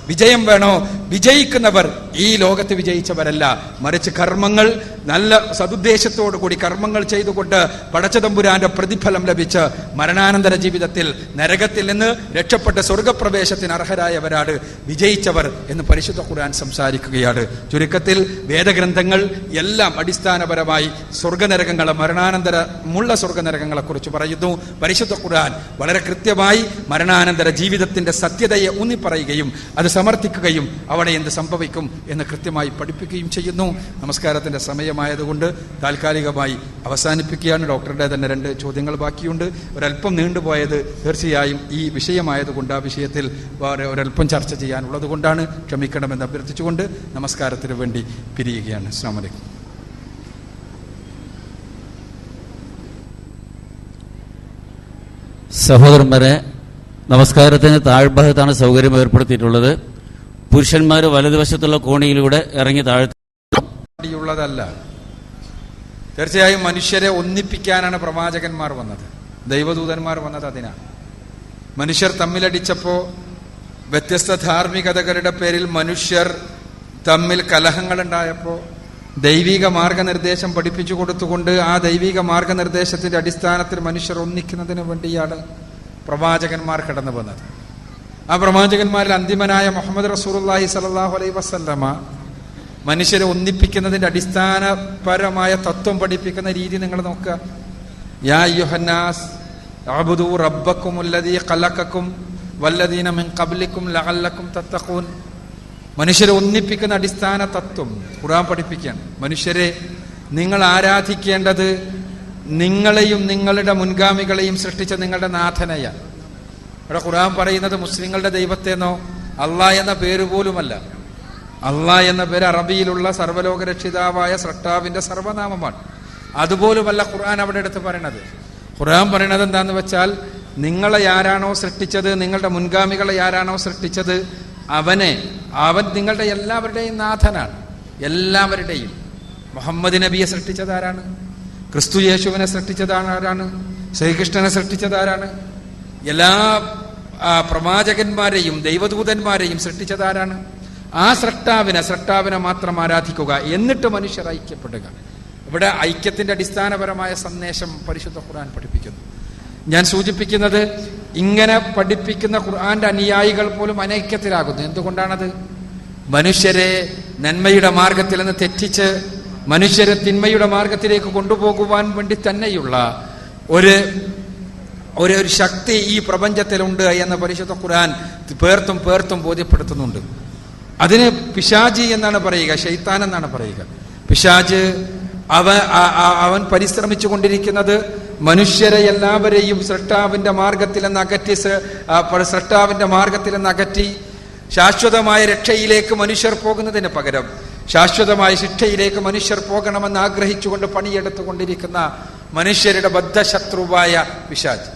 വിജയം വേണോ? വിജയിക്കുന്നവർ ഈ ലോകത്ത് വിജയിച്ചവരല്ല, മറിച്ച് കർമ്മങ്ങൾ നല്ല സതുദ്ദേശത്തോടു കൂടി കർമ്മങ്ങൾ ചെയ്തുകൊണ്ട് പടച്ചതമ്പുരാന്റെ പ്രതിഫലം ലഭിച്ച് മരണാനന്തര ജീവിതത്തിൽ നരകത്തിൽ നിന്ന് രക്ഷപ്പെട്ട സ്വർഗപ്രവേശത്തിന് അർഹരായവരാണ് വിജയിച്ചവർ എന്ന് പരിശുദ്ധ ഖുർആൻ സംസാരിക്കുകയാണ്. ചുരുക്കത്തിൽ വേദഗ്രന്ഥങ്ങൾ എല്ലാം അടിസ്ഥാനപരമായി സ്വർഗനരകങ്ങളെ, മരണാനന്തരമുള്ള സ്വർഗനരകങ്ങളെ കുറിച്ച് പറയുന്നു. പരിശുദ്ധ ഖുർആൻ വളരെ കൃത്യമായി മരണാനന്തര ജീവിതത്തിന്റെ സത്യതയെ ഊന്നിപ്പറയുകയും അത് സമർത്ഥിക്കുകയും അവിടെ എന്ത് സംഭവിക്കും എന്ന് കൃത്യമായി പഠിപ്പിക്കുകയും ചെയ്യുന്നു. നമസ്കാരത്തിന്റെ സമയമായതുകൊണ്ട് താൽക്കാലികമായി അവസാനിപ്പിക്കുകയാണ്. ഡോക്ടറുടെ തന്നെ 2 ചോദ്യങ്ങൾ ബാക്കിയുണ്ട്. ഒരല്പം നീണ്ടുപോയത് തീർച്ചയായും ഈ വിഷയമായതുകൊണ്ട് ആ വിഷയത്തിൽ ഒരല്പം ചർച്ച ചെയ്യാനുള്ളത് കൊണ്ടാണ്. ക്ഷമിക്കണമെന്ന് അഭ്യർത്ഥിച്ചുകൊണ്ട് നമസ്കാരത്തിന് വേണ്ടി പിരിയുകയാണ്. അസ്സലാമു അലൈക്കും. സഹോദരന്മാരെ, നമസ്കാരത്തിന് താഴ്ഭാഗത്താണ് സൗകര്യം ഏർപ്പെടുത്തിയിട്ടുള്ളത്. പുരുഷന്മാർ വലതുവശത്തുള്ള കോണിയിലൂടെ ഇറങ്ങി താഴ്ത്തിയുള്ളതല്ല. തീർച്ചയായും മനുഷ്യരെ ഒന്നിപ്പിക്കാനാണ് പ്രവാചകന്മാർ വന്നത്, ദൈവദൂതന്മാർ വന്നത് അതിനാണ്. മനുഷ്യർ തമ്മിലടിച്ചപ്പോൾ വ്യത്യസ്ത ധാർമ്മികതകളുടെ പേരിൽ മനുഷ്യർ തമ്മിൽ കലഹങ്ങൾ ഉണ്ടായപ്പോൾ ദൈവിക മാർഗനിർദ്ദേശം പഠിപ്പിച്ചു കൊടുത്തുകൊണ്ട് ആ ദൈവിക മാർഗനിർദ്ദേശത്തിന്റെ അടിസ്ഥാനത്തിൽ മനുഷ്യർ ഒന്നിക്കുന്നതിന് വേണ്ടിയാണ് പ്രവാചകന്മാർ കടന്നു വന്നത്. ആ പ്രവാചകന്മാരിൽ അന്തിമനായ മുഹമ്മദ് റസൂലുള്ളാഹി സ്വല്ലല്ലാഹു അലൈഹി വസല്ലമ മനുഷ്യരെ ഒന്നിപ്പിക്കുന്നതിന്റെ അടിസ്ഥാനപരമായ തത്വം പഠിപ്പിക്കുന്ന രീതി നിങ്ങൾ നോക്കുക. യാ അയ്യുഹന്നാസ് അഅ്ബുദൂ റബ്ബക്കുമുല്ലദീ ഖലഖക്കും വല്ലദീന മിൻ ഖബ്ലിക്കും ലഅല്ലക്കും തത്തഖൂൻ. മനുഷ്യരെ ഒന്നിപ്പിക്കുന്ന അടിസ്ഥാന തത്വം ഖുർആൻ പഠിപ്പിക്കുകയാണ്. മനുഷ്യരെ, നിങ്ങൾ ആരാധിക്കേണ്ടത് നിങ്ങളെയും നിങ്ങളുടെ മുൻഗാമികളെയും സൃഷ്ടിച്ച നിങ്ങളുടെ നാഥനെയാണ്. ഇവിടെ ഖുർആൻ പറയുന്നത് മുസ്ലിങ്ങളുടെ ദൈവത്തെന്നോ അള്ളാഹ് എന്ന പേര് പോലുമല്ല. അള്ളാഹ് എന്ന പേര് അറബിയിലുള്ള സർവ്വലോക രക്ഷിതാവായ സ്രഷ്ടാവിന്റെ സർവനാമമാണ്. അതുപോലുമല്ല ഖുർആൻ അവിടെ എടുത്ത് പറയണത്. ഖുർആൻ പറയണത് എന്താന്ന് വെച്ചാൽ, നിങ്ങളെ ആരാണോ സൃഷ്ടിച്ചത്, നിങ്ങളുടെ മുൻഗാമികളെ ആരാണോ സൃഷ്ടിച്ചത്, അവൻ നിങ്ങളുടെ എല്ലാവരുടെയും നാഥനാണ്. എല്ലാവരുടെയും. മുഹമ്മദ് നബിയെ സൃഷ്ടിച്ചത് ആരാണ്? ക്രിസ്തു യേശുവിനെ സൃഷ്ടിച്ചതാണ് ആരാണ്? ശ്രീകൃഷ്ണനെ സൃഷ്ടിച്ചത് ആരാണ്? എല്ലാ പ്രവാചകന്മാരെയും ദൈവദൂതന്മാരെയും സൃഷ്ടിച്ചത് ആരാണ്? ആ സൃഷ്ടാവിനെ മാത്രം ആരാധിക്കുക, എന്നിട്ട് മനുഷ്യർ ഐക്യപ്പെടുക. ഇവിടെ ഐക്യത്തിന്റെ അടിസ്ഥാനപരമായ സന്ദേശം പരിശുദ്ധ ഖുർആൻ പഠിപ്പിക്കുന്നു. ഞാൻ സൂചിപ്പിക്കുന്നത്, ഇങ്ങനെ പഠിപ്പിക്കുന്ന ഖുർആന്റെ അനുയായികൾ പോലും അനൈക്യത്തിലാകുന്നു. എന്തുകൊണ്ടാണത്? മനുഷ്യരെ നന്മയുടെ മാർഗത്തിൽ നിന്ന് തെറ്റിച്ച് മനുഷ്യരെ തിന്മയുടെ മാർഗത്തിലേക്ക് കൊണ്ടുപോകുവാൻ വേണ്ടി തന്നെയുള്ള ഒരു ശക്തി ഈ പ്രപഞ്ചത്തിലുണ്ട് എന്ന് പരിശുദ്ധ ഖുർആൻ പേർത്തും ബോധ്യപ്പെടുത്തുന്നുണ്ട്. അതിന് പിശാചി എന്നാണ് പറയുക, ശൈത്താൻ എന്നാണ് പറയുക. പിശാച് അവൻ പരിശ്രമിച്ചു കൊണ്ടിരിക്കുന്നത് മനുഷ്യരെ എല്ലാവരെയും സൃഷ്ടാവിന്റെ മാർഗത്തിൽ നിന്ന് അകറ്റി ശാശ്വതമായ രക്ഷയിലേക്ക് മനുഷ്യർ പോകുന്നതിന് പകരം ശാശ്വതമായ ശിക്ഷയിലേക്ക് മനുഷ്യർ പോകണമെന്ന് ആഗ്രഹിച്ചുകൊണ്ട് പണിയെടുത്തുകൊണ്ടിരിക്കുന്ന മനുഷ്യരുടെ ബദ്ധശത്രുവായ പിശാച്.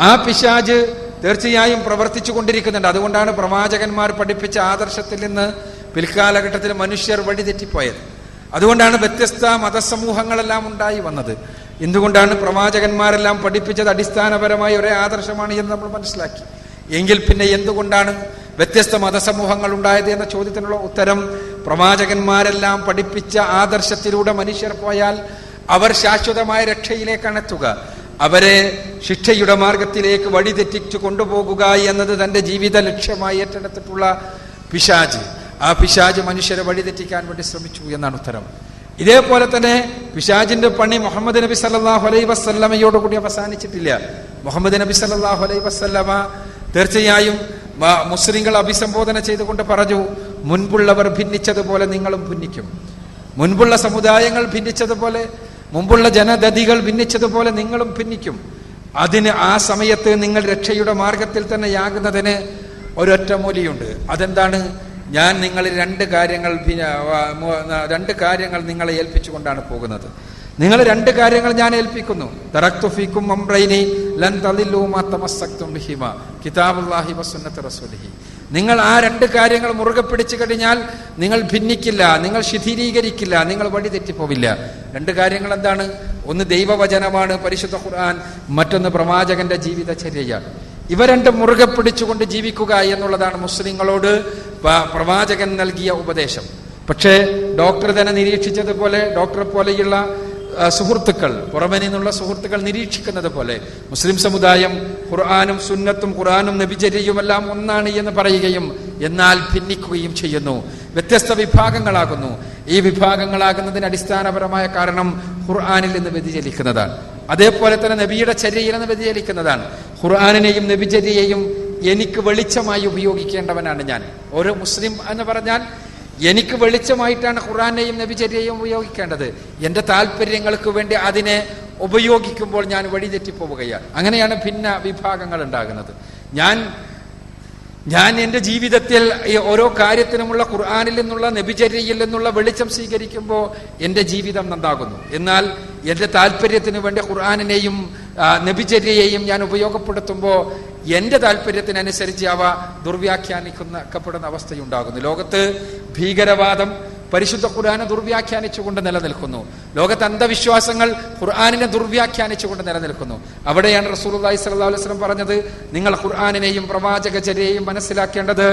ആ പിശാച് തീർച്ചയായും പ്രവർത്തിച്ചു കൊണ്ടിരിക്കുന്നുണ്ട്. അതുകൊണ്ടാണ് പ്രവാചകന്മാർ പഠിപ്പിച്ച ആദർശത്തിൽ നിന്ന് പിൽക്കാലഘട്ടത്തിൽ മനുഷ്യർ വഴിതെറ്റിപ്പോയത്. അതുകൊണ്ടാണ് വ്യത്യസ്ത മതസമൂഹങ്ങളെല്ലാം ഉണ്ടായി വന്നത്. എന്തുകൊണ്ടാണ്? പ്രവാചകന്മാരെല്ലാം പഠിപ്പിച്ചത് അടിസ്ഥാനപരമായ ഒരേ ആദർശമാണ് എന്ന് നമ്മൾ മനസ്സിലാക്കി. എങ്കിൽ പിന്നെ എന്തുകൊണ്ടാണ് വ്യത്യസ്ത മതസമൂഹങ്ങൾ ഉണ്ടായത് എന്ന ചോദ്യത്തിനുള്ള ഉത്തരം, പ്രവാചകന്മാരെല്ലാം പഠിപ്പിച്ച ആദർശത്തിലൂടെ മനുഷ്യർ പോയാൽ അവർ ശാശ്വതമായ രക്ഷയിലേക്കാണ് എത്തുക. അവരെ ശിക്ഷയുടെ മാർഗത്തിലേക്ക് വഴിതെറ്റിച്ചു കൊണ്ടുപോകുക എന്നത് തന്റെ ജീവിത ലക്ഷ്യമായി ഏറ്റെടുത്തിട്ടുള്ള പിശാച്, ആ പിശാച് മനുഷ്യരെ വഴിതെറ്റിക്കാൻ വേണ്ടി ശ്രമിച്ചു എന്നാണ് ഉത്തരം. ഇതേപോലെ തന്നെ പിശാചിന്റെ പണി മുഹമ്മദ് നബി സല്ലല്ലാഹു അലൈഹി വസല്ലമയോട് കൂടി അവസാനിച്ചിട്ടില്ല. മുഹമ്മദ് നബി സല്ലല്ലാഹു അലൈഹി വസല്ലമ തീർച്ചയായും മുസ്ലിങ്ങൾ അഭിസംബോധന ചെയ്തുകൊണ്ട് പറഞ്ഞു, മുൻപുള്ളവർ ഭിന്നിച്ചതുപോലെ നിങ്ങളും ഭിന്നിക്കും. മുൻപുള്ള സമുദായങ്ങൾ ഭിന്നിച്ചതുപോലെ, മുമ്പുള്ള ജനതതികൾ ഭിന്നിച്ചതുപോലെ നിങ്ങളും ഭിന്നിക്കും. അതിന് ആ സമയത്ത് നിങ്ങൾ രക്ഷയുടെ മാർഗത്തിൽ തന്നെ യാകുന്നതിന് ഒരൊറ്റ മൂലിയുണ്ട്. അതെന്താണ്? ഞാൻ നിങ്ങളിൽ രണ്ട് കാര്യങ്ങൾ നിങ്ങളെ ഏൽപ്പിച്ചുകൊണ്ടാണ് പോകുന്നത്. നിങ്ങൾ രണ്ട് കാര്യങ്ങൾ ഞാൻ ഏൽപ്പിക്കുന്നു. തറക്തു ഫീക്കും അംറൈനി ലൻ തളില്ലു മാ തമസ്സക്തും ബിഹിമാ കിതാബുല്ലാഹി വസുന്നത്തി റസൂലിഹി. നിങ്ങൾ ആ രണ്ട് കാര്യങ്ങൾ മുറുകെ പിടിച്ചു കഴിഞ്ഞാൽ നിങ്ങൾ ഭിന്നിക്കില്ല, നിങ്ങൾ ശിഥിലീകരിക്കില്ല, നിങ്ങൾ വഴി തെറ്റിപ്പോവില്ല. രണ്ട് കാര്യങ്ങൾ എന്താണ്? ഒന്ന് ദൈവവചനമാണ്, പരിശുദ്ധ ഖുർആൻ. മറ്റൊന്ന് പ്രവാചകന്റെ ജീവിതചര്യയാണ്. ഇവ രണ്ടും മുറുകെ പിടിച്ചുകൊണ്ട് ജീവിക്കുക എന്നുള്ളതാണ് മുസ്ലിങ്ങളോട് പ്രവാചകൻ നൽകിയ ഉപദേശം. പക്ഷേ ഡോക്ടർ തന്നെ നിരീക്ഷിച്ചതുപോലെ, ഡോക്ടറെ പോലെയുള്ള സുഹൃത്തുക്കൾ, പുറമെ നിന്നുള്ള സുഹൃത്തുക്കൾ നിരീക്ഷിക്കുന്നത് പോലെ മുസ്ലിം സമുദായം ഖുർആനും സുന്നത്തും ഖുർആനും നബിചര്യയുമെല്ലാം ഒന്നാണ് എന്ന് പറയുകയും എന്നാൽ ഭിന്നിക്കുകയും ചെയ്യുന്നു. വ്യത്യസ്ത വിഭാഗങ്ങളാകുന്നു. ഈ വിഭാഗങ്ങളാകുന്നതിന് അടിസ്ഥാനപരമായ കാരണം ഖുർആനിൽ നിന്ന് വ്യതിചലിക്കുന്നതാണ്. അതേപോലെ തന്നെ നബിയുടെ ചര്യയിൽ നിന്ന് വ്യതിചലിക്കുന്നതാണ്. ഖുർആനിനെയും നബിചര്യയെയും എനിക്ക് വെളിച്ചമായി ഉപയോഗിക്കേണ്ടവനാണ് ഞാൻ. ഓരോ മുസ്ലിം എന്ന് പറഞ്ഞാൽ എനിക്ക് വെളിച്ചമായിട്ടാണ് ഖുർആനെയും നബിചര്യയും ഉപയോഗിക്കേണ്ടത്. എൻ്റെ താല്പര്യങ്ങൾക്ക് വേണ്ടി അതിനെ ഉപയോഗിക്കുമ്പോൾ ഞാൻ വഴിതെറ്റിപ്പോവുകയാണ്. അങ്ങനെയാണ് ഭിന്ന വിഭാഗങ്ങൾ ഉണ്ടാകുന്നത്. ഞാൻ എൻ്റെ ജീവിതത്തിൽ ഓരോ കാര്യത്തിനുമുള്ള ഖുർആനിൽ നിന്നുള്ള നബിചര്യയിൽ നിന്നുള്ള വെളിച്ചം സ്വീകരിക്കുമ്പോൾ എൻ്റെ ജീവിതം നന്നാകുന്നു. എന്നാൽ എൻ്റെ താല്പര്യത്തിന് വേണ്ടി ഖുർആനിനെയും നബിചര്യയെയും ഞാൻ ഉപയോഗപ്പെടുത്തുമ്പോൾ എൻ്റെ താല്പര്യത്തിനനുസരിച്ച് അവ ദുർവ്യാഖ്യാനിക്കപ്പെടുന്ന അവസ്ഥയുണ്ടാകുന്നു. ലോകത്ത് ഭീകരവാദം പരിശുദ്ധ ഖുർആനെ ദുർവ്യാഖ്യാനിച്ചുകൊണ്ട് നിലനിൽക്കുന്നു. ലോകത്ത് അന്ധവിശ്വാസങ്ങൾ ഖുർആനിനെ ദുർവ്യാഖ്യാനിച്ചുകൊണ്ട് നിലനിൽക്കുന്നു. അവിടെയാണ് റസൂലുള്ളാഹി സ്വല്ലല്ലാഹു അലൈഹി വസല്ലം പറഞ്ഞത്, നിങ്ങൾ ഖുർആനിനെയും പ്രവാചകചര്യയെയും മനസ്സിലാക്കേണ്ടത്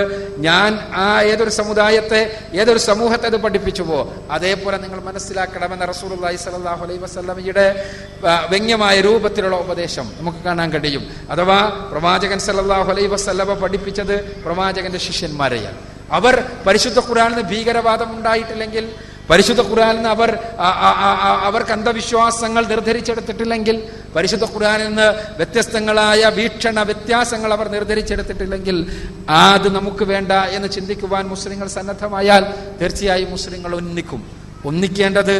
ഞാൻ ഏതൊരു സമുദായത്തെ, ഏതൊരു സമൂഹത്തെ അത് പഠിപ്പിച്ചുവോ അതേപോലെ നിങ്ങൾ മനസ്സിലാക്കണമെന്ന റസൂലുള്ളാഹി സ്വല്ലല്ലാഹു അലൈഹി വസല്ലമയുടെ വ്യംഗ്യമായ രൂപത്തിലുള്ള ഉപദേശം നമുക്ക് കാണാൻ കഴിയും. അഥവാ പ്രവാചകൻ സ്വല്ലല്ലാഹു അലൈഹി വസല്ലമ പഠിപ്പിച്ചത് പ്രവാചകന്റെ ശിഷ്യന്മാരെയാണ്. അവർ പരിശുദ്ധ ഖുർആനിന് ഭീകരവാദം ഉണ്ടായിട്ടില്ലെങ്കിൽ, പരിശുദ്ധ ഖുർആനിൽ നിന്ന് അവർക്ക് അന്ധവിശ്വാസങ്ങൾ നിർദ്ധരിച്ചെടുത്തിട്ടില്ലെങ്കിൽ, പരിശുദ്ധ ഖുർആനിൽ നിന്ന് വ്യത്യസ്തങ്ങളായ വീക്ഷണ വ്യത്യാസങ്ങൾ അവർ നിർദ്ധരിച്ചെടുത്തിട്ടില്ലെങ്കിൽ അത് നമുക്ക് വേണ്ട എന്ന് ചിന്തിക്കുവാൻ മുസ്ലിങ്ങൾ സന്നദ്ധമായാൽ തീർച്ചയായും മുസ്ലിങ്ങൾ ഒന്നിക്കേണ്ടത്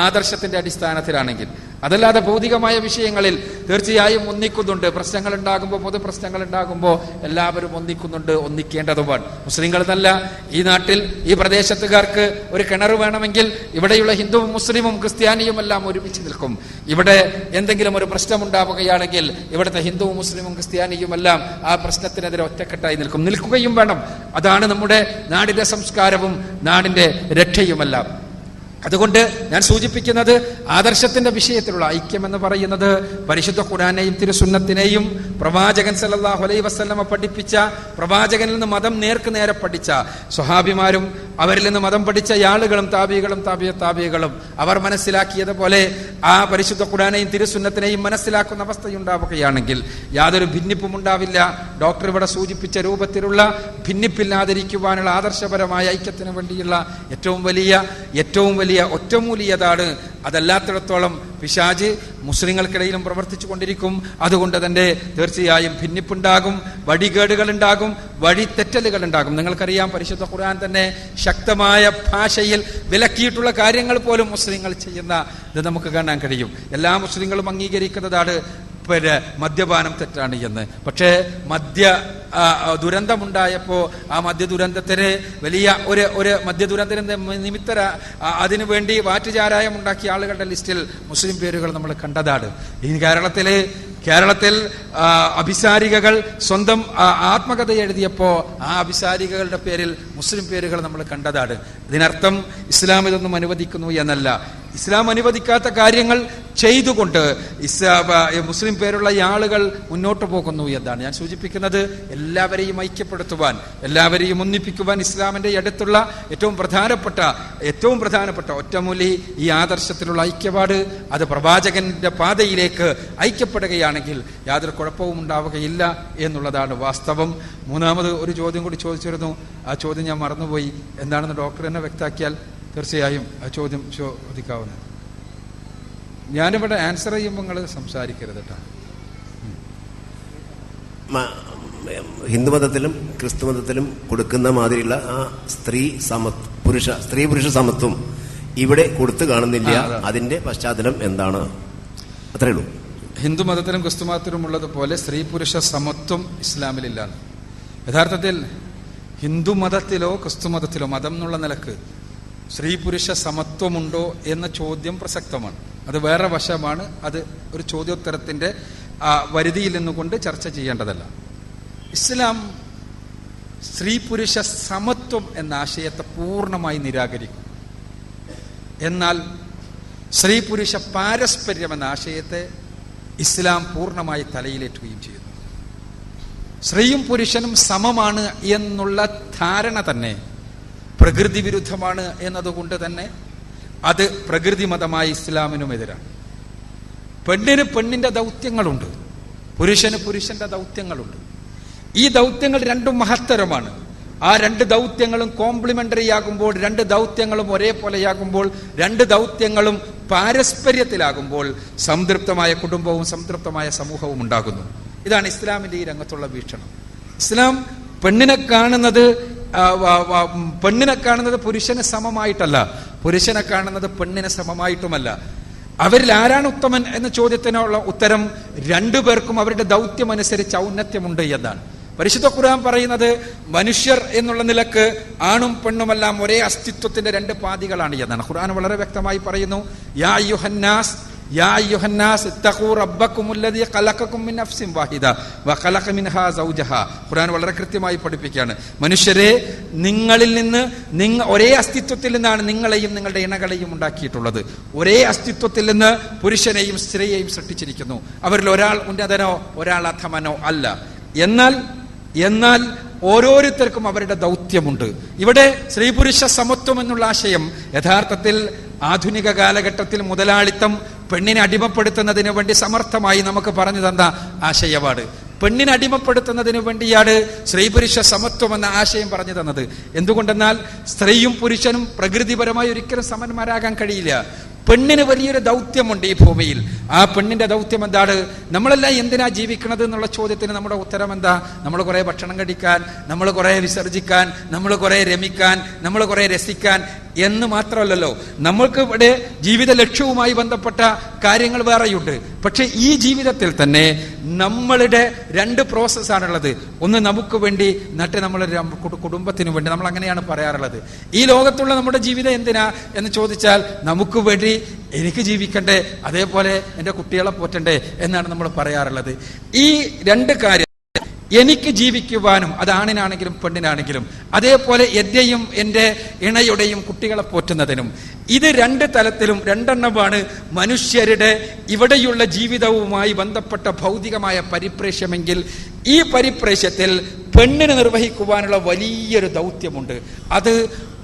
ആദർശത്തിന്റെ അടിസ്ഥാനത്തിലാണെങ്കിൽ. അതല്ലാതെ ഭൗതികമായ വിഷയങ്ങളിൽ തീർച്ചയായും ഒന്നിക്കുന്നുണ്ട്. പ്രശ്നങ്ങൾ ഉണ്ടാകുമ്പോൾ, പൊതു പ്രശ്നങ്ങൾ ഉണ്ടാകുമ്പോൾ എല്ലാവരും ഒന്നിക്കുന്നുണ്ട്, ഒന്നിക്കേണ്ടതുമാണ്. മുസ്ലിങ്ങൾ എന്നല്ല, ഈ നാട്ടിൽ ഈ പ്രദേശത്തുകാർക്ക് ഒരു കിണർ വേണമെങ്കിൽ ഇവിടെയുള്ള ഹിന്ദുവും മുസ്ലിമും ക്രിസ്ത്യാനിയും എല്ലാം ഒരുമിച്ച് നിൽക്കും. ഇവിടെ എന്തെങ്കിലും ഒരു പ്രശ്നം ഉണ്ടാവുകയാണെങ്കിൽ ഇവിടുത്തെ ഹിന്ദുവും മുസ്ലിമും ക്രിസ്ത്യാനിയും എല്ലാം ആ പ്രശ്നത്തിനെതിരെ ഒറ്റക്കെട്ടായി നിൽക്കുകയും വേണം. അതാണ് നമ്മുടെ നാടിന്റെ സംസ്കാരവും നാടിന്റെ രക്ഷയുമെല്ലാം. അതുകൊണ്ട് ഞാൻ സൂചിപ്പിക്കുന്നത് ആദർശത്തിന്റെ വിഷയത്തിലുള്ള ഐക്യം എന്ന് പറയുന്നത് പരിശുദ്ധ ഖുർആനെയും തിരുസുന്നത്തിനെയും പ്രവാചകൻ സല്ലല്ലാഹു അലൈഹി വസല്ലമ പഠിപ്പിച്ച, പ്രവാചകനിൽ നിന്ന് മതം നേർക്ക് നേരെ പഠിച്ച സ്വഹാബിമാരും അവരിൽ നിന്ന് മതം പഠിച്ച ആളുകളും താബികളും അവർ മനസ്സിലാക്കിയതുപോലെ ആ പരിശുദ്ധ ഖുർആനെയും തിരുസുന്നത്തിനെയും മനസ്സിലാക്കുന്ന അവസ്ഥയുണ്ടാവുകയാണെങ്കിൽ യാതൊരു ഭിന്നിപ്പും ഉണ്ടാവില്ല. ഡോക്ടർ ഇവിടെ സൂചിപ്പിച്ച രൂപത്തിലുള്ള ഭിന്നിപ്പില്ലാതിരിക്കുവാനുള്ള ആദർശപരമായ ഐക്യത്തിന് വേണ്ടിയുള്ള ഏറ്റവും വലിയ ഒറ്റമൂലിയതാണ്. അതല്ലാത്തിടത്തോളം പിശാച് മുസ്ലിങ്ങൾക്കിടയിലും പ്രവർത്തിച്ചു കൊണ്ടിരിക്കും. അതുകൊണ്ട് തന്നെ തീർച്ചയായും ഭിന്നിപ്പുണ്ടാകും, വഴികേടുകൾ ഉണ്ടാകും, വഴിതെറ്റലുകൾ ഉണ്ടാകും. നിങ്ങൾക്കറിയാം, പരിശുദ്ധ ഖുർആൻ തന്നെ ശക്തമായ ഭാഷയിൽ വിലക്കിയിട്ടുള്ള കാര്യങ്ങൾ പോലും മുസ്ലിങ്ങൾ ചെയ്യുന്ന ഇത് നമുക്ക് കാണാൻ കഴിയും. എല്ലാ മുസ്ലിങ്ങളും അംഗീകരിക്കുന്നതാണ് മദ്യപാനം തെറ്റാണ് എന്ന്. പക്ഷേ ദുരന്തമുണ്ടായപ്പോൾ ആ മദ്യദുരന്തത്തിന് വലിയ ഒരു മദ്യദുരന്തത്തിന് അതിനു വേണ്ടി വാറ്റുചാരായം ഉണ്ടാക്കിയ ആളുകളുടെ ലിസ്റ്റിൽ മുസ്ലിം പേരുകൾ നമ്മൾ കണ്ടതാണ്. ഈ കേരളത്തിൽ അഭിസാരികകൾ സ്വന്തം ആത്മകഥ എഴുതിയപ്പോൾ ആ അഭിസാരികകളുടെ പേരിൽ മുസ്ലിം പേരുകൾ നമ്മൾ കണ്ടതാണ്. ഇതിനർത്ഥം ഇസ്ലാം ഇതൊന്നും അനുവദിക്കുന്നു എന്നല്ല. ഇസ്ലാം അനുവദിക്കാത്ത കാര്യങ്ങൾ ചെയ്തുകൊണ്ട് മുസ്ലിം പേരുള്ള ഈ ആളുകൾ മുന്നോട്ട് പോകുന്നു എന്നാണ് ഞാൻ സൂചിപ്പിക്കുന്നത്. എല്ലാവരെയും ഐക്യപ്പെടുത്തുവാൻ, എല്ലാവരെയും ഒന്നിപ്പിക്കുവാൻ ഇസ്ലാമിന്റെ അടുത്തുള്ള ഏറ്റവും പ്രധാനപ്പെട്ട ഒറ്റമൂലി ഈ ആദർശത്തിലുള്ള ഐക്യപാട്, അത് പ്രവാചകന്റെ പാതയിലേക്ക് ഐക്യപ്പെടുകയാണെങ്കിൽ യാതൊരു കുഴപ്പവും ഉണ്ടാവുകയില്ല എന്നുള്ളതാണ് വാസ്തവം. മൂന്നാമത് ഒരു ചോദ്യം കൂടി ചോദിച്ചിരുന്നു. ആ ചോദ്യം ഞാൻ മറന്നുപോയി. എന്താണെന്ന് ഡോക്ടർ എന്നെ വ്യക്തമാക്കിയാൽ തീർച്ചയായും ആ ചോദ്യം ചോദിക്കാവുന്നത്. ഞാനിവിടെ ആൻസർ ചെയ്യുമ്പോൾ നിങ്ങൾ സംസാരിക്കരുത് കേട്ടോ. ഹിന്ദുമതത്തിലും ക്രിസ്തുമതത്തിലും കൊടുക്കുന്ന മാതിരിയുള്ള ആ സ്ത്രീ പുരുഷ സമത്വം ഇവിടെ കൊടുത്തു കാണുന്നില്ല. അതിന്റെ പശ്ചാത്തലം എന്താണ്? അത്രേ ഉള്ളൂ. ഹിന്ദുമതത്തിലും ക്രിസ്തുമതത്തിലും ഉള്ളതുപോലെ സ്ത്രീ പുരുഷ സമത്വം ഇസ്ലാമിലില്ല. യഥാർത്ഥത്തിൽ ഹിന്ദുമതത്തിലോ ക്രിസ്തുമതത്തിലോ മതം എന്നുള്ള നിലക്ക് സ്ത്രീ പുരുഷ സമത്വമുണ്ടോ എന്ന ചോദ്യം പ്രസക്തമാണ്. അത് വേറെ വശമാണ്. അത് ഒരു ചോദ്യോത്തരത്തിന്റെ വരുതിയിൽ നിന്നുകൊണ്ട് ചർച്ച ചെയ്യേണ്ടതല്ല. ഇസ്ലാം സ്ത്രീ പുരുഷ സമത്വം എന്ന ആശയത്തെ പൂർണ്ണമായി നിരാകരിക്കും. എന്നാൽ സ്ത്രീ പുരുഷ പാരസ്പര്യം എന്ന ആശയത്തെ ഇസ്ലാം പൂർണ്ണമായി തലയിലേറ്റുകയും ചെയ്യുന്നു. സ്ത്രീയും പുരുഷനും സമമാണ് എന്നുള്ള ധാരണ തന്നെ പ്രകൃതി വിരുദ്ധമാണ് എന്നതുകൊണ്ട് തന്നെ അത് പ്രകൃതി മതമായ ഇസ്ലാമിനും എതിരാണ്. പെണ്ണിന് പെണ്ണിന്റെ ദൗത്യങ്ങളുണ്ട്, പുരുഷന് പുരുഷന്റെ ദൗത്യങ്ങളുണ്ട്. ഈ ദൗത്യങ്ങൾ രണ്ടും മഹത്തരമാണ്. ആ രണ്ട് ദൗത്യങ്ങളും കോംപ്ലിമെന്ററി ആകുമ്പോൾ, രണ്ട് ദൗത്യങ്ങളും ഒരേപോലെയാകുമ്പോൾ, രണ്ട് ദൗത്യങ്ങളും പാരസ്പര്യത്തിലാകുമ്പോൾ സംതൃപ്തമായ കുടുംബവും സംതൃപ്തമായ സമൂഹവും ഉണ്ടാകുന്നു. ഇതാണ് ഇസ്ലാമിന്റെ ഈ രംഗത്തുള്ള വീക്ഷണം. ഇസ്ലാം പെണ്ണിനെ കാണുന്നത് പുരുഷന് സമമായിട്ടല്ല, പുരുഷനെ കാണുന്നത് പെണ്ണിന് സമമായിട്ടുമല്ല. അവരിൽ ആരാണ് ഉത്തമൻ എന്ന ചോദ്യത്തിനുള്ള ഉത്തരം രണ്ടുപേർക്കും അവരുടെ ദൗത്യം അനുസരിച്ച് ഔന്നത്യമുണ്ട് എന്നാണ്. പരിശുദ്ധ ഖുർആൻ പറയുന്നത് മനുഷ്യർ എന്നുള്ള നിലക്ക് ആണും പെണ്ണുമെല്ലാം ഒരേ അസ്തിത്വത്തിന്റെ രണ്ട് പാതികളാണ് എന്നാണ്. ഖുർആൻ വളരെ വ്യക്തമായി പറയുന്നു, യാ അയ്യുഹന്നാസ് ഇത്തഖൂ റബ്ബക്കുമുല്ലദീ ഖലഖകും മിൻ നഫ്സിൻ വാഹിദ വഖലഖ മിൻഹാ സൗജഹാ. ഖുർആൻ വളരെ കൃത്യമായി പഠിപ്പിക്കുകയാണ്, മനുഷ്യരെ നിങ്ങളിൽ നിന്ന് ഒരേ അസ്തിത്വത്തിൽ നിന്നാണ് നിങ്ങളെയും നിങ്ങളുടെ ഇണകളെയും ഉണ്ടാക്കിയിട്ടുള്ളത്. ഒരേ അസ്തിത്വത്തിൽ നിന്ന് പുരുഷനെയും സ്ത്രീയെയും സൃഷ്ടിച്ചിരിക്കുന്നു. അവരിൽ ഒരാൾ ഉന്നതനോ ഒരാൾ അധമനോ അല്ല. എന്നാൽ ഓരോരുത്തർക്കും അവരുടെ ദൗത്യമുണ്ട്. ഇവിടെ സ്ത്രീ പുരുഷ സമത്വം എന്നുള്ള ആശയം യഥാർത്ഥത്തിൽ ആധുനിക കാലഘട്ടത്തിൽ മുതലാളിത്തം പെണ്ണിനെ അടിമപ്പെടുത്തുന്നതിന് വേണ്ടി സമർത്ഥമായി നമുക്ക് പറഞ്ഞു തന്ന ആശയമാണ്. പെണ്ണിനെ അടിമപ്പെടുത്തുന്നതിന് വേണ്ടിയാണ് സ്ത്രീ പുരുഷ സമത്വം എന്ന ആശയം പറഞ്ഞു തന്നത്. എന്തുകൊണ്ടെന്നാൽ സ്ത്രീയും പുരുഷനും പ്രകൃതിപരമായി ഒരിക്കലും സമന്മാരാകാൻ കഴിയില്ല. പെണ്ണിന് വലിയൊരു ദൗത്യമുണ്ട് ഈ ഭൂമിയിൽ. ആ പെണ്ണിന്റെ ദൗത്യം എന്താണ്? നമ്മളെല്ലാം എന്തിനാ ജീവിക്കുന്നത് എന്നുള്ള ചോദ്യത്തിന് നമ്മുടെ ഉത്തരം എന്താ? നമ്മൾ കുറെ ഭക്ഷണം കഴിക്കാൻ, നമ്മൾ കുറെ വിസർജിക്കാൻ, നമ്മൾ കുറെ രമിക്കാൻ, നമ്മൾ കുറെ രസിക്കാൻ എന്ന് മാത്രമല്ലല്ലോ, നമ്മൾക്ക് ഇവിടെ ജീവിത ലക്ഷ്യവുമായി ബന്ധപ്പെട്ട കാര്യങ്ങൾ വേറെയുണ്ട്. പക്ഷെ ഈ ജീവിതത്തിൽ തന്നെ നമ്മളുടെ രണ്ട് പ്രോസസ്സാണുള്ളത്. ഒന്ന് നമുക്ക് വേണ്ടി, എന്നിട്ട് നമ്മളൊരു കുടുംബത്തിന് വേണ്ടി. നമ്മൾ അങ്ങനെയാണ് പറയാറുള്ളത്. ഈ ലോകത്തുള്ള നമ്മുടെ ജീവിതം എന്തിനാ എന്ന് ചോദിച്ചാൽ നമുക്ക് വേണ്ടി എനിക്ക് ജീവിക്കണ്ടേ, അതേപോലെ എൻ്റെ കുട്ടികളെ പോറ്റണ്ടേ എന്നാണ് നമ്മൾ പറയാറുള്ളത്. ഈ രണ്ട് കാര്യം എനിക്ക് ജീവിക്കുവാനും, അത് ആണിനാണെങ്കിലും പെണ്ണിനാണെങ്കിലും, അതേപോലെ എൻ്റെയും എൻ്റെ ഇണയുടെയും കുട്ടികളെ പോറ്റുന്നതിനും, ഇത് രണ്ട് തലത്തിലും രണ്ടെണ്ണമാണ് മനുഷ്യരുടെ ഇവിടെയുള്ള ജീവിതവുമായി ബന്ധപ്പെട്ട ഭൗതികമായ പരിപ്രേക്ഷ്യമെങ്കിൽ ഈ പരിപ്രേക്ഷ്യത്തിൽ പെണ്ണിന് നിർവഹിക്കുവാനുള്ള വലിയൊരു ദൗത്യമുണ്ട്. അത്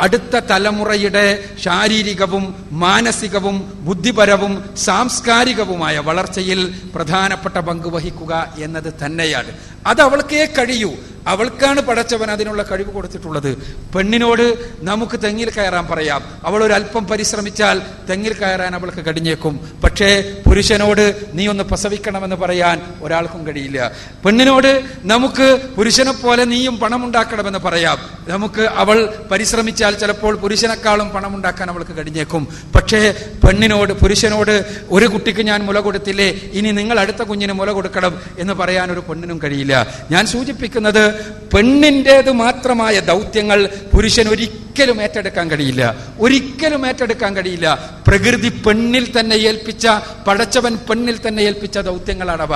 അടുത്ത തലമുറയുടെ ശാരീരികവും മാനസികവും ബുദ്ധിപരവും സാംസ്കാരികവുമായ വളർച്ചയിൽ പ്രധാനപ്പെട്ട പങ്ക് വഹിക്കുക എന്നത് തന്നെയാണ്. അത് അവൾക്കേ കഴിയൂ. അവൾക്കാണ് പടച്ചവൻ അതിനുള്ള കഴിവ് കൊടുത്തിട്ടുള്ളത്. പെണ്ണിനോട് നമുക്ക് തെങ്ങിൽ കയറാൻ പറയാം, അവൾ ഒരല്പം പരിശ്രമിച്ചാൽ തെങ്ങിൽ കയറാൻ അവൾക്ക് കഴിഞ്ഞേക്കും. പക്ഷേ പുരുഷനോട് നീ ഒന്ന് പ്രസവിക്കണമെന്ന് പറയാൻ ഒരാൾക്കും കഴിയില്ല. പെണ്ണിനോട് നമുക്ക് പുരുഷനെ പോലെ നീയും പണമുണ്ടാക്കണമെന്ന് പറയാം. നമുക്ക് അവൾ പരിശ്രമിച്ചാൽ ചിലപ്പോൾ പുരുഷനേക്കാളും പണമുണ്ടാക്കാൻ അവൾക്ക് കഴിഞ്ഞേക്കും. പക്ഷേ പുരുഷനോട് ഒരു കുട്ടിക്ക് ഞാൻ മുല കൊടുത്തില്ലേ, ഇനി നിങ്ങൾ അടുത്ത കുഞ്ഞിന് മുല കൊടുക്കണം എന്ന് പറയാൻ ഒരു പെണ്ണിനും കഴിയില്ല. ഞാൻ സൂചിപ്പിക്കുന്നത് പെണ്ണിൻ്റേത് മാത്രമായ ദൗത്യങ്ങൾ പുരുഷൻ ഒരിക്കലും ഒരിക്കലും ഏറ്റെടുക്കാൻ കഴിയില്ല, ഒരിക്കലും ഏറ്റെടുക്കാൻ കഴിയില്ല. പ്രകൃതി പെണ്ണിൽ തന്നെ ഏൽപ്പിച്ച, പടച്ചവൻ പെണ്ണിൽ തന്നെ ഏൽപ്പിച്ച ദൗത്യങ്ങളാണവ.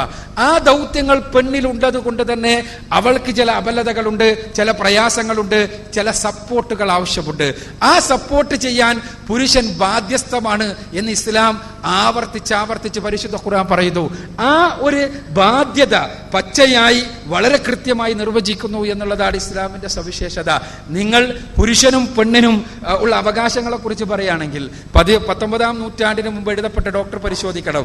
ആ ദൗത്യങ്ങൾ പെണ്ണിലുണ്ടത് കൊണ്ട് തന്നെ അവൾക്ക് ചില അബലതകളുണ്ട്, ചില പ്രയാസങ്ങളുണ്ട്, ചില സപ്പോർട്ടുകൾ ആവശ്യമുണ്ട്. ആ സപ്പോർട്ട് ചെയ്യാൻ പുരുഷൻ ബാധ്യസ്ഥമാണ് എന്ന് ഇസ്ലാം ആവർത്തിച്ച് പരിശുദ്ധ ഖുർആൻ പറയുന്നു. ആ ഒരു ബാധ്യത പച്ചയായി വളരെ കൃത്യമായി നിർവചിക്കുന്നു എന്നുള്ളതാണ് ഇസ്ലാമിന്റെ സവിശേഷത. നിങ്ങൾ പുരുഷനും പെണ്ണിനും ഉള്ള അവകാശങ്ങളെ കുറിച്ച് പറയുകയാണെങ്കിൽ 19ാം നൂറ്റാണ്ടിന് മുമ്പ് എഴുതപ്പെട്ട ഡോക്ടർ പരിശോധിക്കണം.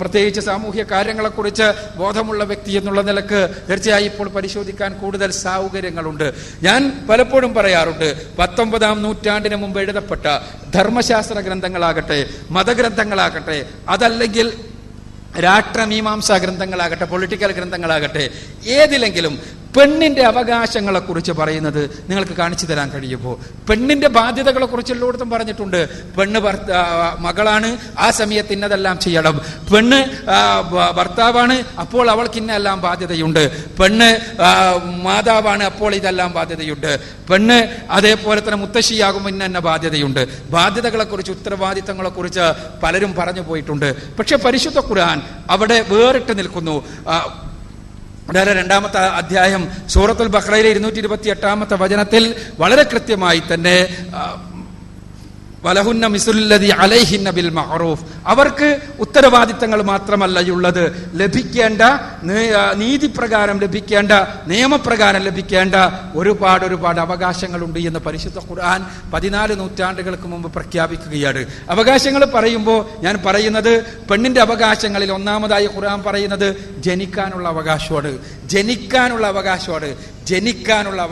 പ്രത്യേകിച്ച് സാമൂഹ്യ കാര്യങ്ങളെക്കുറിച്ച് ബോധമുള്ള വ്യക്തി എന്നുള്ള നിലക്ക് തീർച്ചയായും ഇപ്പോൾ പരിശോധിക്കാൻ കൂടുതൽ സൗകര്യങ്ങളുണ്ട്. ഞാൻ പലപ്പോഴും പറയാറുണ്ട്, 19ാം നൂറ്റാണ്ടിന് മുമ്പ് എഴുതപ്പെട്ട ധർമ്മശാസ്ത്ര ഗ്രന്ഥങ്ങളാകട്ടെ, മതഗ്രന്ഥങ്ങളാകട്ടെ, അതല്ലെങ്കിൽ രാഷ്ട്രമീമാംസാ ഗ്രന്ഥങ്ങളാകട്ടെ, പൊളിറ്റിക്കൽ ഗ്രന്ഥങ്ങളാകട്ടെ, ഏതിലെങ്കിലും പെണ്ണിന്റെ അവകാശങ്ങളെ കുറിച്ച് പറയുന്നത് നിങ്ങൾക്ക് കാണിച്ചു തരാൻ കഴിയുമോ? പെണ്ണിന്റെ ബാധ്യതകളെ കുറിച്ച് എല്ലായിടത്തും പറഞ്ഞിട്ടുണ്ട്. പെണ്ണ് മകളാണ്, ആ സമയത്ത് ഇന്നതെല്ലാം ചെയ്യണം. പെണ്ണ് ഭർത്താവാണ്, അപ്പോൾ അവൾക്ക് ഇന്നെല്ലാം ബാധ്യതയുണ്ട്. പെണ്ണ് മാതാവാണ്, അപ്പോൾ ഇതെല്ലാം ബാധ്യതയുണ്ട്. പെണ്ണ് അതേപോലെ തന്നെ മുത്തശ്ശിയാകുമ്പോൾ ഇന്ന ബാധ്യതയുണ്ട്. ബാധ്യതകളെ കുറിച്ച്, ഉത്തരവാദിത്തങ്ങളെ കുറിച്ച് പലരും പറഞ്ഞു പോയിട്ടുണ്ട്. പക്ഷെ പരിശുദ്ധ ഖുർആൻ അവിടെ വേറിട്ട് നിൽക്കുന്നു. 2ാമത്തെ അധ്യായം സൂറത്തുൽ ബഖറയിലെ 228ാമത്തെ വചനത്തിൽ വളരെ കൃത്യമായി തന്നെ വലഹുന്ന മിസ്ലുല്ലദി അലൈഹിന്ന ബിൽ മഅറൂഫ്, അവർക്ക് ഉത്തരവാദിത്തങ്ങൾ മാത്രമല്ലയുള്ളത്, ലഭിക്കേണ്ട നീതിപ്രകാരം ലഭിക്കേണ്ട, നിയമപ്രകാരം ലഭിക്കേണ്ട ഒരുപാട് അവകാശങ്ങളുണ്ട് എന്ന് പരിശുദ്ധ ഖുർആൻ 14 നൂറ്റാണ്ടുകൾക്ക് മുമ്പ് പ്രഖ്യാപിക്കുകയാണ്. അവകാശങ്ങൾ പറയുമ്പോൾ ഞാൻ പറയുന്നത് പെണ്ണിന്റെ അവകാശങ്ങളിൽ ഒന്നാമതായി ഖുർആൻ പറയുന്നത് ജനിക്കാനുള്ള അവകാശമാണ്. ജനിക്കാനുള്ള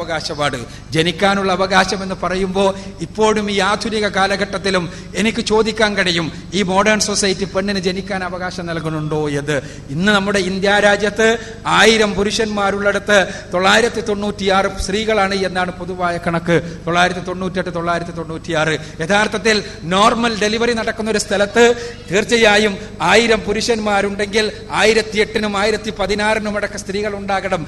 അവകാശം എന്ന് പറയുമ്പോൾ ഇപ്പോഴും ഈ ആധുനിക കാലഘട്ടത്തിലും എനിക്ക് ചോദിക്കാൻ കഴിയും, ഈ മോഡേൺ സൊസൈറ്റി പെണ്ണിന് ജനിക്കാൻ അവകാശം നൽകുന്നുണ്ടോ എന്ന്. ഇന്ന് നമ്മുടെ ഇന്ത്യ രാജ്യത്ത് 1000 പുരുഷന്മാരുള്ളിടത്ത് 996 സ്ത്രീകളാണ് എന്നാണ് പൊതുവായ കണക്ക്. 998, 996. യഥാർത്ഥത്തിൽ നോർമൽ ഡെലിവറി നടക്കുന്ന ഒരു സ്ഥലത്ത് തീർച്ചയായും 1000 പുരുഷന്മാരുണ്ടെങ്കിൽ 1008നും 1016നും അടക്കം സ്ത്രീകൾ ഉണ്ടാകണം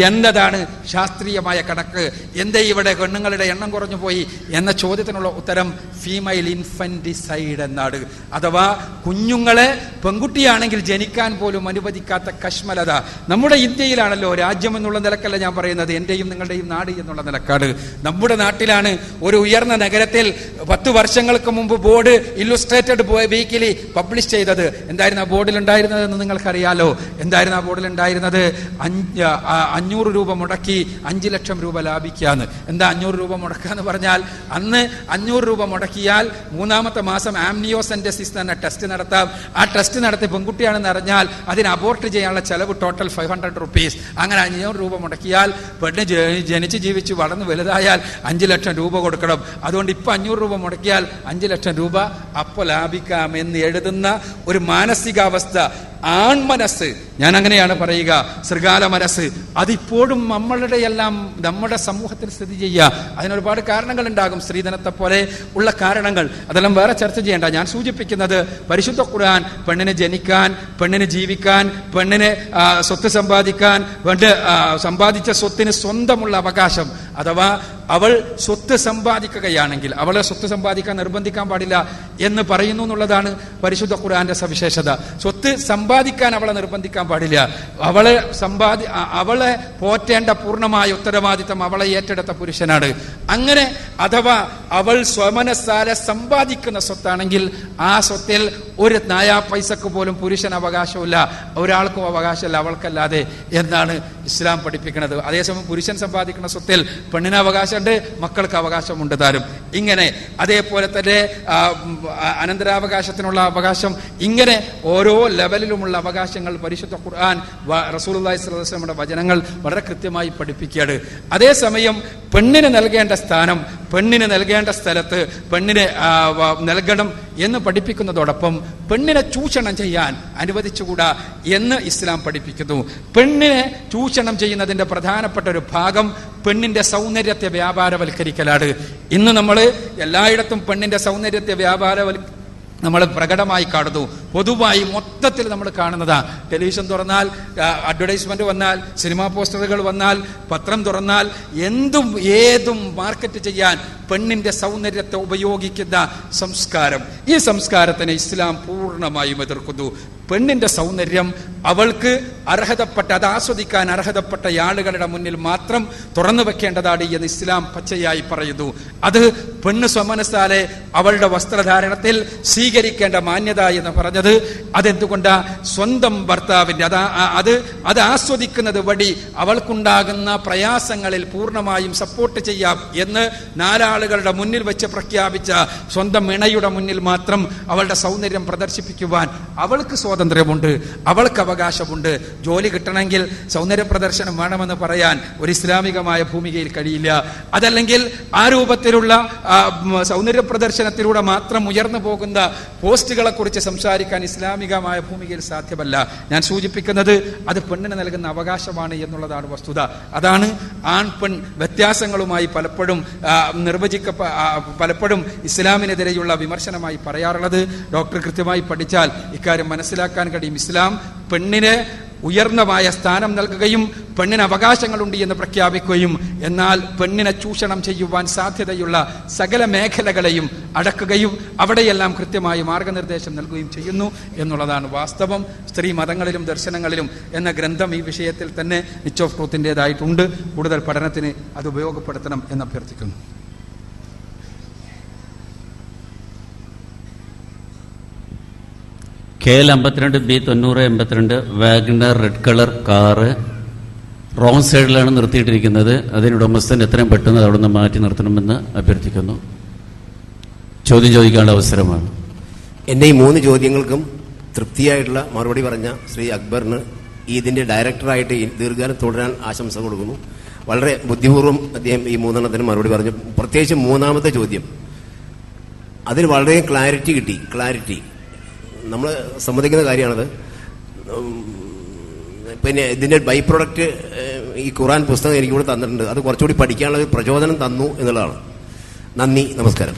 എന്നതാണ് ശാസ്ത്രീയമായ കണക്ക്. എന്തേ ഇവിടെ പെണ്ണുങ്ങളുടെ എണ്ണം കുറഞ്ഞു പോയി എന്ന ചോദ്യത്തിനുള്ള ഉത്തരം ഫീമെയിൽ ഇൻഫന്റിസൈഡ് എന്നാണ്. അഥവാ കുഞ്ഞുങ്ങളെ പെൺകുട്ടിയാണെങ്കിൽ ജനിക്കാൻ പോലും അനുവദിക്കാത്ത കശ്മലത. നമ്മുടെ ഇന്ത്യയിലാണല്ലോ, രാജ്യം എന്നുള്ള നിലക്കല്ല ഞാൻ പറയുന്നത്, എന്റെയും നിങ്ങളുടെയും നാട് എന്നുള്ള നിലക്കാണ്. നമ്മുടെ നാട്ടിലാണ് ഒരു ഉയർന്ന നഗരത്തിൽ 10 വർഷങ്ങൾക്ക് മുമ്പ് ബോർഡ് ഇല്ലുസ്ട്രേറ്റഡ് വീക്കിലി പബ്ലിഷ് ചെയ്തത്. എന്തായിരുന്നു ആ ബോർഡിൽ ഉണ്ടായിരുന്നതെന്ന് നിങ്ങൾക്കറിയാലോ. എന്തായിരുന്നു ആ ബോർഡിൽ ഉണ്ടായിരുന്നത്? 500 രൂപ മുടക്കി 5 ലക്ഷം രൂപ ലാഭിക്കാന്ന്. എന്താ 500 രൂപ മുടക്കാന്ന് പറഞ്ഞാൽ, അന്ന് 500 രൂപ മുടക്കിയാൽ 3ാമത്തെ മാസം ആംനിയോസെന്റസിസ് എന്ന ടെസ്റ്റ് നടത്താം. ആ ടെസ്റ്റ് നടത്തി പെൺകുട്ടിയാണെന്ന് അറിഞ്ഞാൽ അതിന് അബോർട്ട് ചെയ്യാനുള്ള ചെലവ് ടോട്ടൽ 500 റുപ്പീസ്. അങ്ങനെ 500 രൂപ മുടക്കിയാൽ പെണ്ണ് ജനിച്ച് ജീവിച്ച് വളർന്ന് വലുതായാൽ 5 ലക്ഷം രൂപ കൊടുക്കണം. അതുകൊണ്ട് ഇപ്പൊ 500 രൂപ മുടക്കിയാൽ 5 ലക്ഷം രൂപ അപ്പോൾ ലാഭിക്കാം എന്ന് എഴുതുന്ന ഒരു മാനസികാവസ്ഥ, ആൺമനസ്സ്, ഞാൻ അങ്ങനെയാണ് പറയുക, ശൃഗാല മനസ്സ്, അതിപ്പോഴും നമ്മുടെ സമൂഹത്തിൽ സ്ഥിതി ചെയ്യുക. അതിനൊരുപാട് കാരണങ്ങൾ ഉണ്ടാകും, സ്ത്രീധനത്തെ പോലെ ഉള്ള കാരണങ്ങൾ. അതെല്ലാം വേറെ ചർച്ച ചെയ്യേണ്ട. ഞാൻ സൂചിപ്പിക്കുന്നത് പരിശുദ്ധ ഖുർആൻ പെണ്ണിന് ജനിക്കാൻ, പെണ്ണിന് ജീവിക്കാൻ, പെണ്ണിന് സ്വത്ത് സമ്പാദിക്കാൻ, സമ്പാദിച്ച സ്വത്തിന് സ്വന്തമുള്ള അവകാശം, അഥവാ അവൾ സ്വത്ത് സമ്പാദിക്കുകയാണെങ്കിൽ അവളെ സ്വത്ത് സമ്പാദിക്കാൻ നിർബന്ധിക്കാൻ പാടില്ല എന്ന് പറയുന്നു എന്നുള്ളതാണ് പരിശുദ്ധ ഖുർആന്റെ സവിശേഷത. സ്വത്ത് സമ്പാദിക്കാൻ അവളെ നിർബന്ധിക്കാൻ പാടില്ല. അവളെ പോറ്റേണ്ട പൂർണ്ണമായ ഉത്തരവാദിത്തം അവളെ ഏറ്റെടുത്ത പുരുഷനാണ്. അങ്ങനെ അഥവാ അവൾ സ്വമനസാലെ സമ്പാദിക്കുന്ന സ്വത്താണെങ്കിൽ ആ സ്വത്തിൽ ഒരു നായാ പൈസക്ക് പോലും പുരുഷൻ അവകാശമില്ല, ഒരാൾക്കും അവകാശമില്ല അവൾക്കല്ലാതെ എന്നാണ് ഇസ്ലാം പഠിപ്പിക്കുന്നത്. അതേസമയം പുരുഷൻ സമ്പാദിക്കുന്ന സ്വത്തിൽ പെണ്ണിന് അവകാശമുണ്ട്, മക്കൾക്ക് അവകാശമുണ്ട് താനും. ഇങ്ങനെ അതേപോലെ തന്നെ അനന്തരാവകാശത്തിനുള്ള അവകാശം, ഇങ്ങനെ ഓരോ ലെവലിലുമുള്ള അവകാശങ്ങൾ പരിശുദ്ധ ഖുർആൻ, റസൂലുള്ളാഹി സ്വല്ലല്ലാഹു അലൈഹി വസല്ലമയുടെ വചനങ്ങൾ വളരെ കൃത്യമായി പഠിപ്പിക്കുകയാണ്. അതേസമയം പെണ്ണിന് നൽകേണ്ട സ്ഥാനം, പെണ്ണിന് നൽകേണ്ട സ്ഥലത്ത് പെണ്ണിന് നൽകണം എന്ന് പഠിപ്പിക്കുന്നതോടൊപ്പം പെണ്ണിനെ ചൂഷണം ചെയ്യാൻ അനുവദിച്ചുകൂടാ എന്ന് ഇസ്ലാം പഠിപ്പിക്കുന്നു. പെണ്ണിനെ ചൂഷണം ചെയ്യുന്നതിന്റെ പ്രധാനപ്പെട്ട ഒരു ഭാഗം പെണ്ണിന്റെ സൗന്ദര്യത്തെ വ്യാപാരവൽക്കരിക്കലാണ്. ഇന്ന് നമ്മൾ എല്ലായിടത്തും പെണ്ണിന്റെ സൗന്ദര്യത്തെ നമ്മൾ പ്രകടമായി കാണുന്നു. പൊതുവായി മൊത്തത്തിൽ നമ്മൾ കാണുന്നതാ. ടെലിവിഷൻ തുറന്നാൽ, അഡ്വർടൈസ്മെന്റ് വന്നാൽ, സിനിമാ പോസ്റ്ററുകൾ വന്നാൽ, പത്രം തുറന്നാൽ എന്തും ഏതും മാർക്കറ്റ് ചെയ്യാൻ പെണ്ണിന്റെ സൗന്ദര്യത്തെ ഉപയോഗിക്കുന്ന സംസ്കാരം. ഈ സംസ്കാരത്തിനെ ഇസ്ലാം പൂർണ്ണമായും എതിർക്കുന്നു. പെണ്ണിന്റെ സൗന്ദര്യം അവൾക്ക് അർഹതപ്പെട്ട, അത് ആസ്വദിക്കാൻ അർഹതപ്പെട്ട ആളുകളുടെ മുന്നിൽ മാത്രം തുറന്നു വെക്കേണ്ടതാണ് എന്ന് ഇസ്ലാം പച്ചയായി പറയുന്നു. അത് പെണ്ണ് സ്വമനസാലെ അവളുടെ വസ്ത്രധാരണത്തിൽ സ്വീകരിക്കേണ്ട മാന്യത എന്ന് പറഞ്ഞത് അതെന്തുകൊണ്ടാ? സ്വന്തം ഭർത്താവിന്റെ അത് ആസ്വദിക്കുന്നത് വഴി അവൾക്കുണ്ടാകുന്ന പ്രയാസങ്ങളിൽ പൂർണ്ണമായും സപ്പോർട്ട് ചെയ്യാം എന്ന് നാലാളുകളുടെ മുന്നിൽ വെച്ച് പ്രഖ്യാപിച്ച സ്വന്തം ഇണയുടെ മുന്നിൽ മാത്രം അവളുടെ സൗന്ദര്യം പ്രദർശിപ്പിക്കുവാൻ അവൾക്ക് സ്വാതന്ത്ര്യമുണ്ട്, അവൾക്ക് അവകാശമുണ്ട്. ജോലി കിട്ടണമെങ്കിൽ സൗന്ദര്യ പ്രദർശനം വേണമെന്ന് പറയാൻ ഒരു ഇസ്ലാമികമായ ഭൂമികയിൽ കഴിയില്ല. അതല്ലെങ്കിൽ ആ രൂപത്തിലുള്ള സൗന്ദര്യ പ്രദർശനത്തിലൂടെ മാത്രം ഉയർന്നു പോകുന്ന പോസ്റ്റുകളെ കുറിച്ച് സംസാരിക്കാൻ ഇസ്ലാമികമായ ഭൂമികയിൽ സാധ്യമല്ല. ഞാൻ സൂചിപ്പിക്കുന്നത് അത് പെണ്ണിന് നൽകുന്ന അവകാശമാണ് എന്നുള്ളതാണ് വസ്തുത. അതാണ് ആൺ പെൺ വ്യത്യാസങ്ങളുമായി പലപ്പോഴും ഇസ്ലാമിനെതിരെയുള്ള വിമർശനമായി പറയാറുള്ളത്. ഡോക്ടർ കൃത്യമായി പഠിച്ചാൽ ഇക്കാര്യം മനസ്സിലാക്കാൻ കഴിയും. ഇസ്ലാം പെണ്ണിനെ ഉയർന്നമായ സ്ഥാനം നൽകുകയും പെണ്ണിന് അവകാശങ്ങളുണ്ട് എന്ന് പ്രഖ്യാപിക്കുകയും എന്നാൽ പെണ്ണിനെ ചൂഷണം ചെയ്യുവാൻ സാധ്യതയുള്ള സകല മേഖലകളെയും അടക്കുകയും അവിടെയെല്ലാം കൃത്യമായി മാർഗനിർദ്ദേശം നൽകുകയും ചെയ്യുന്നു എന്നുള്ളതാണ് വാസ്തവം. സ്ത്രീ മതങ്ങളിലും ദർശനങ്ങളിലും എന്ന ഗ്രന്ഥം ഈ വിഷയത്തിൽ തന്നെ നിച്ച് ഓഫ് ട്രൂത്തിൻ്റെതായിട്ടുണ്ട്. കൂടുതൽ പഠനത്തിന് അത് ഉപയോഗപ്പെടുത്തണം എന്ന് അഭ്യർത്ഥിക്കുന്നു. KL 52 B 982 Wagon R red colour car wrong സൈഡിലാണ് നിർത്തിയിട്ടിരിക്കുന്നത്. അതിന് ഉടമസ്ഥൻ എത്രയും പെട്ടെന്ന് അവിടെ നിന്ന് മാറ്റി നിർത്തണമെന്ന് അഭ്യർത്ഥിക്കുന്നു. ചോദ്യം ചോദിക്കാനുള്ള അവസരമാണ്. എൻ്റെ ഈ 3 ചോദ്യങ്ങൾക്കും തൃപ്തിയായിട്ടുള്ള മറുപടി പറഞ്ഞ ശ്രീ അക്ബറിന് ഇതിൻ്റെ ഡയറക്ടറായിട്ട് ദീർഘകാലം തുടരാൻ ആശംസ കൊടുക്കുന്നു. വളരെ ബുദ്ധിപൂർവ്വം അദ്ദേഹം ഈ 3 എണ്ണത്തിന് മറുപടി പറഞ്ഞു. പ്രത്യേകിച്ച് 3-ാമത്തെ ചോദ്യം, അതിന് വളരെ ക്ലാരിറ്റി കിട്ടി. ക്ലാരിറ്റി നമ്മൾ സമ്മതിക്കുന്ന കാര്യമാണത്. പിന്നെ ഇതിൻ്റെ ബൈ പ്രൊഡക്റ്റ് ഈ ഖുർആൻ പുസ്തകം എനിക്കിവിടെ തന്നിട്ടുണ്ട്. അത് കുറച്ചുകൂടി പഠിക്കാനുള്ള പ്രചോദനം തന്നു എന്നുള്ളതാണ്. നന്ദി, നമസ്കാരം.